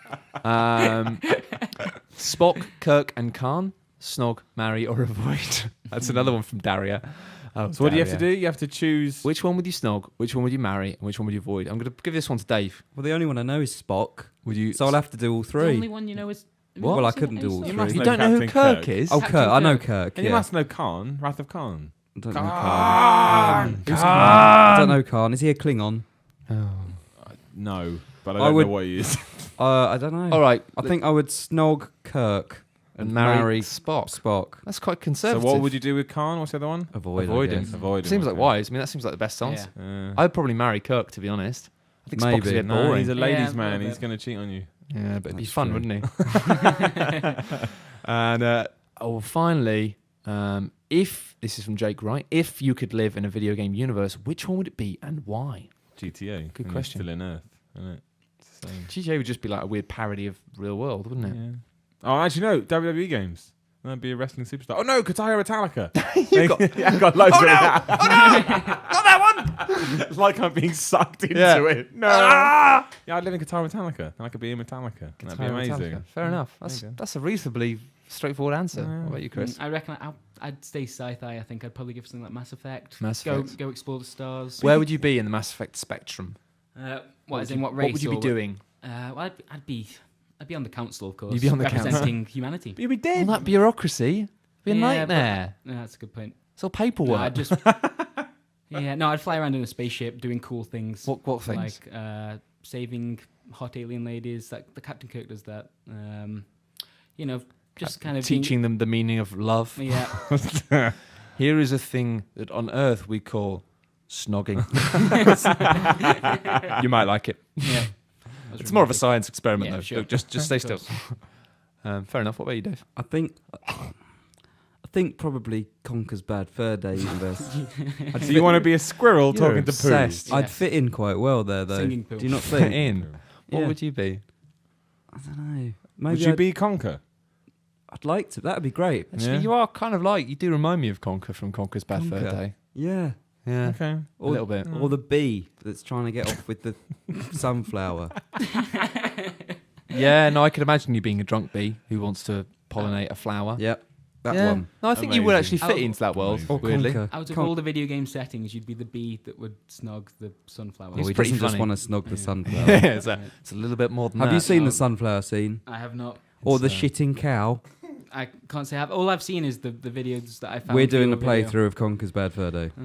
Spock, Kirk, and Khan. Snog, marry, or avoid. That's another one from Daria. Oh, So what do you have to Daria. do? You have to choose. Which one would you snog? Which one would you marry? And which one would you avoid? I'm going to give this one to Dave. Well, the only one I know is Spock, Would you? so I'll have to do all The only three. one you know is. What? Well, I couldn't do all You three. must You know don't know who Captain Kirk Kirk. is? Oh, Captain Kirk. I know Kirk. Kirk. And Yeah. you must know Khan, Wrath of Khan. I don't know Khan. Khan. Who's Khan? I don't know Khan. Is he a Klingon? No, but I I don't would- know what he is. I don't know. All right. I think I would snog Kirk and and marry marry Spock. Spock. That's quite So conservative. what would you do with Khan? What's the other one? Avoid Avoid him. him. Avoid him. Seems like okay. wise. I mean, that seems like the best answer. Yeah. I'd probably marry Kirk, to be honest. I think Spock's a Maybe. bit No, boring. he's a Yeah, ladies' a man. little He's bit. going to cheat on you. Yeah, but it'd be That's fun, true. wouldn't he? And finally, if this is from Jake Wright, if you could live in a video game universe, which one would it be and why? GTA. Good question. Still in Earth, isn't it? GTA would just be like a weird parody of real world, wouldn't it? Yeah. Oh, actually, no. WWE games. That'd be a wrestling superstar. Oh no, Kataya Metallica. I got loads of that. Oh no! Not that one! It's like I'm being sucked into it. No. Yeah, I'd live in Kataya Metallica, and I could be in Metallica. That'd be amazing. Metallica. Fair enough. That's a reasonably straightforward answer. Yeah. What about you, Chris? I reckon I'd stay sci-fi. I think I'd probably give something like Mass Effect. Mass Effect. Go explore the stars. Where would you be in the Mass Effect spectrum? What race? What would you be doing? Well, I'd be on the council, of course. You'd be on the council. representing humanity. You'd be dead. All that bureaucracy. Be a nightmare. No, that's a good point. It's all paperwork. No, I'd just. I'd fly around in a spaceship doing cool things. What things? Like saving hot alien ladies. Like the Captain Kirk does that. Just kind of teaching them the meaning of love. Yeah. Here is a thing that on Earth we call snogging. You might like it. Yeah. It's more of a science experiment, though. Sure. Look, just stay still. Fair enough. What about you, Dave? I think probably Conker's Bad Fur Day universe. So you want to be a squirrel talking to obsessed. poo? I'd fit in quite well there, though. Singing poo. Do you not Fit think? in. What Yeah. would you be? I don't know. Would Maybe you be Conker? I'd like to. That'd be great. Actually, Yeah. you are kind of like, you do remind me of Conker from Conker's Bad Fur Conker. Day. Yeah. Yeah. Okay. A little bit. Or the bee that's trying to get off with the sunflower. Yeah, no, I could imagine you being a drunk bee who wants to pollinate a flower. Yep. That Yeah. one. No, I think you would Amazing. actually fit into that world, Amazing. weirdly. Conker. Out of Con- all the video game settings, you'd be the bee that would snog the sunflower. He's he pretty doesn't just funny. want to snog the Yeah. sunflower. It's a little bit more than Have that. you seen No. the sunflower scene? I have not. Or the It's, shitting cow? I can't say I have. All I've seen is the videos that I found. We're doing a through video. playthrough of Conker's Bad Fur Day. Oh.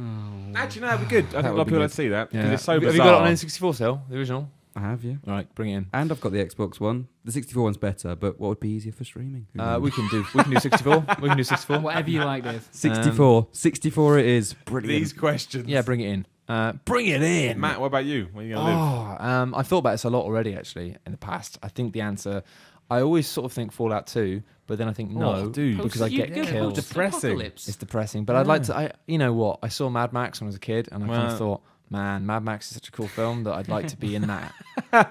Actually, no, that'd be good. I think a lot would of be people good. would see that. 'Cause Yeah. it's so have you bizarre. got it on N64 still, the original? I have, yeah. All right, bring it in. And I've got the Xbox One. The 64 one's better, but what would be easier for streaming? Who knows? We can do 64. We can do 64. Whatever you like, Dave. 64. 64 it is. Brilliant. These questions. Yeah, bring it in. Bring it in. Matt, what about you? Where are you going to live? I've thought about this a lot already, actually, in the past. I think the answer, I always sort of think Fallout 2, but then I think no, Oh, dude. because I get killed. Depressing. It's depressing. But I'd like to, you know what? I saw Mad Max when I was a kid, and I kind Wow. of thought, man, Mad Max is such a cool film that I'd like to be in that.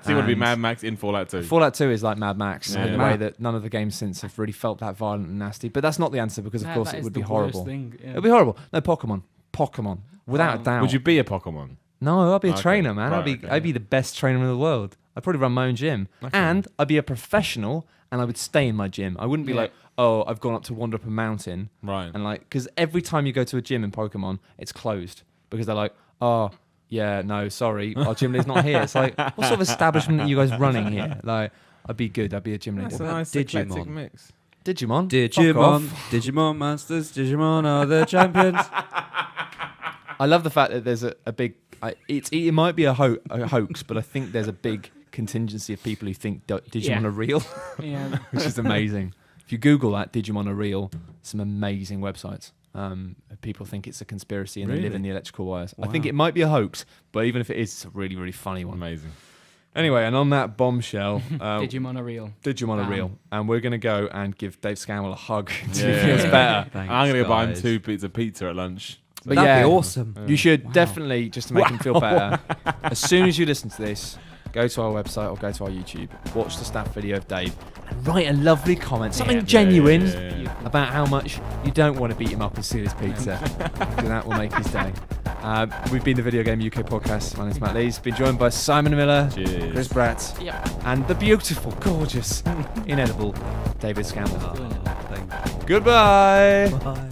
So you want to be And Mad Max in Fallout 2? Fallout 2 is like Mad Max Yeah. in a way that none of the games since have really felt that violent and nasty. But that's not the answer because, of course, That it is would be the horrible. worst thing, yeah. It would be horrible. No, Pokemon, without a doubt. Would you be a Pokemon? No, I'd be a Okay. trainer, man. Right, okay. I'd be the best trainer in the world. I'd probably run my own gym, Okay. and I'd be a professional, and I would stay in my gym. I wouldn't be Yeah. like, oh, I've gone up to wander up a mountain, Right. and like, because every time you go to a gym in Pokemon, it's closed because they're like, oh, yeah, no, sorry, our gym leader's not here. It's like, what sort of establishment are you guys running here? Like, I'd be good. I'd be a gym leader. That's a about nice Digimon? eclectic mix. Digimon. Fuck Digimon. off. Digimon Masters. Digimon are the champions. I love the fact that there's a big. It might be a hoax, but I think there's a big contingency of people who think Digimon Yeah. are real, Yeah. which is amazing. If you Google that, Digimon are real, some amazing websites. People think it's a conspiracy and they live Really? in the electrical wires. I Wow. think it might be a hoax, but even if it is, it's a really, really funny one. Amazing. Anyway, and on that bombshell, Digimon are real. Digimon are Bam. real, and we're going to go and give Dave Scammell a hug so Yeah. he feels better. Thanks, I'm going to go buy him guys. 2 pieces of pizza at lunch. But That'd yeah, be awesome. You should Wow. definitely, just to make him feel better, as soon as you listen to this, go to our website or go to our YouTube, watch the staff video of Dave, and write a lovely comment, something Yeah. genuine Yeah. about how much you don't want to beat him up and steal his pizza. Because that will make his day. We've been the Video Game UK podcast. My name's Matt Lees. Been joined by Simon Miller, Cheers. Chris Bratt, Yeah. and the beautiful, gorgeous, inedible David Scammell. Oh, thank you. Goodbye. Bye.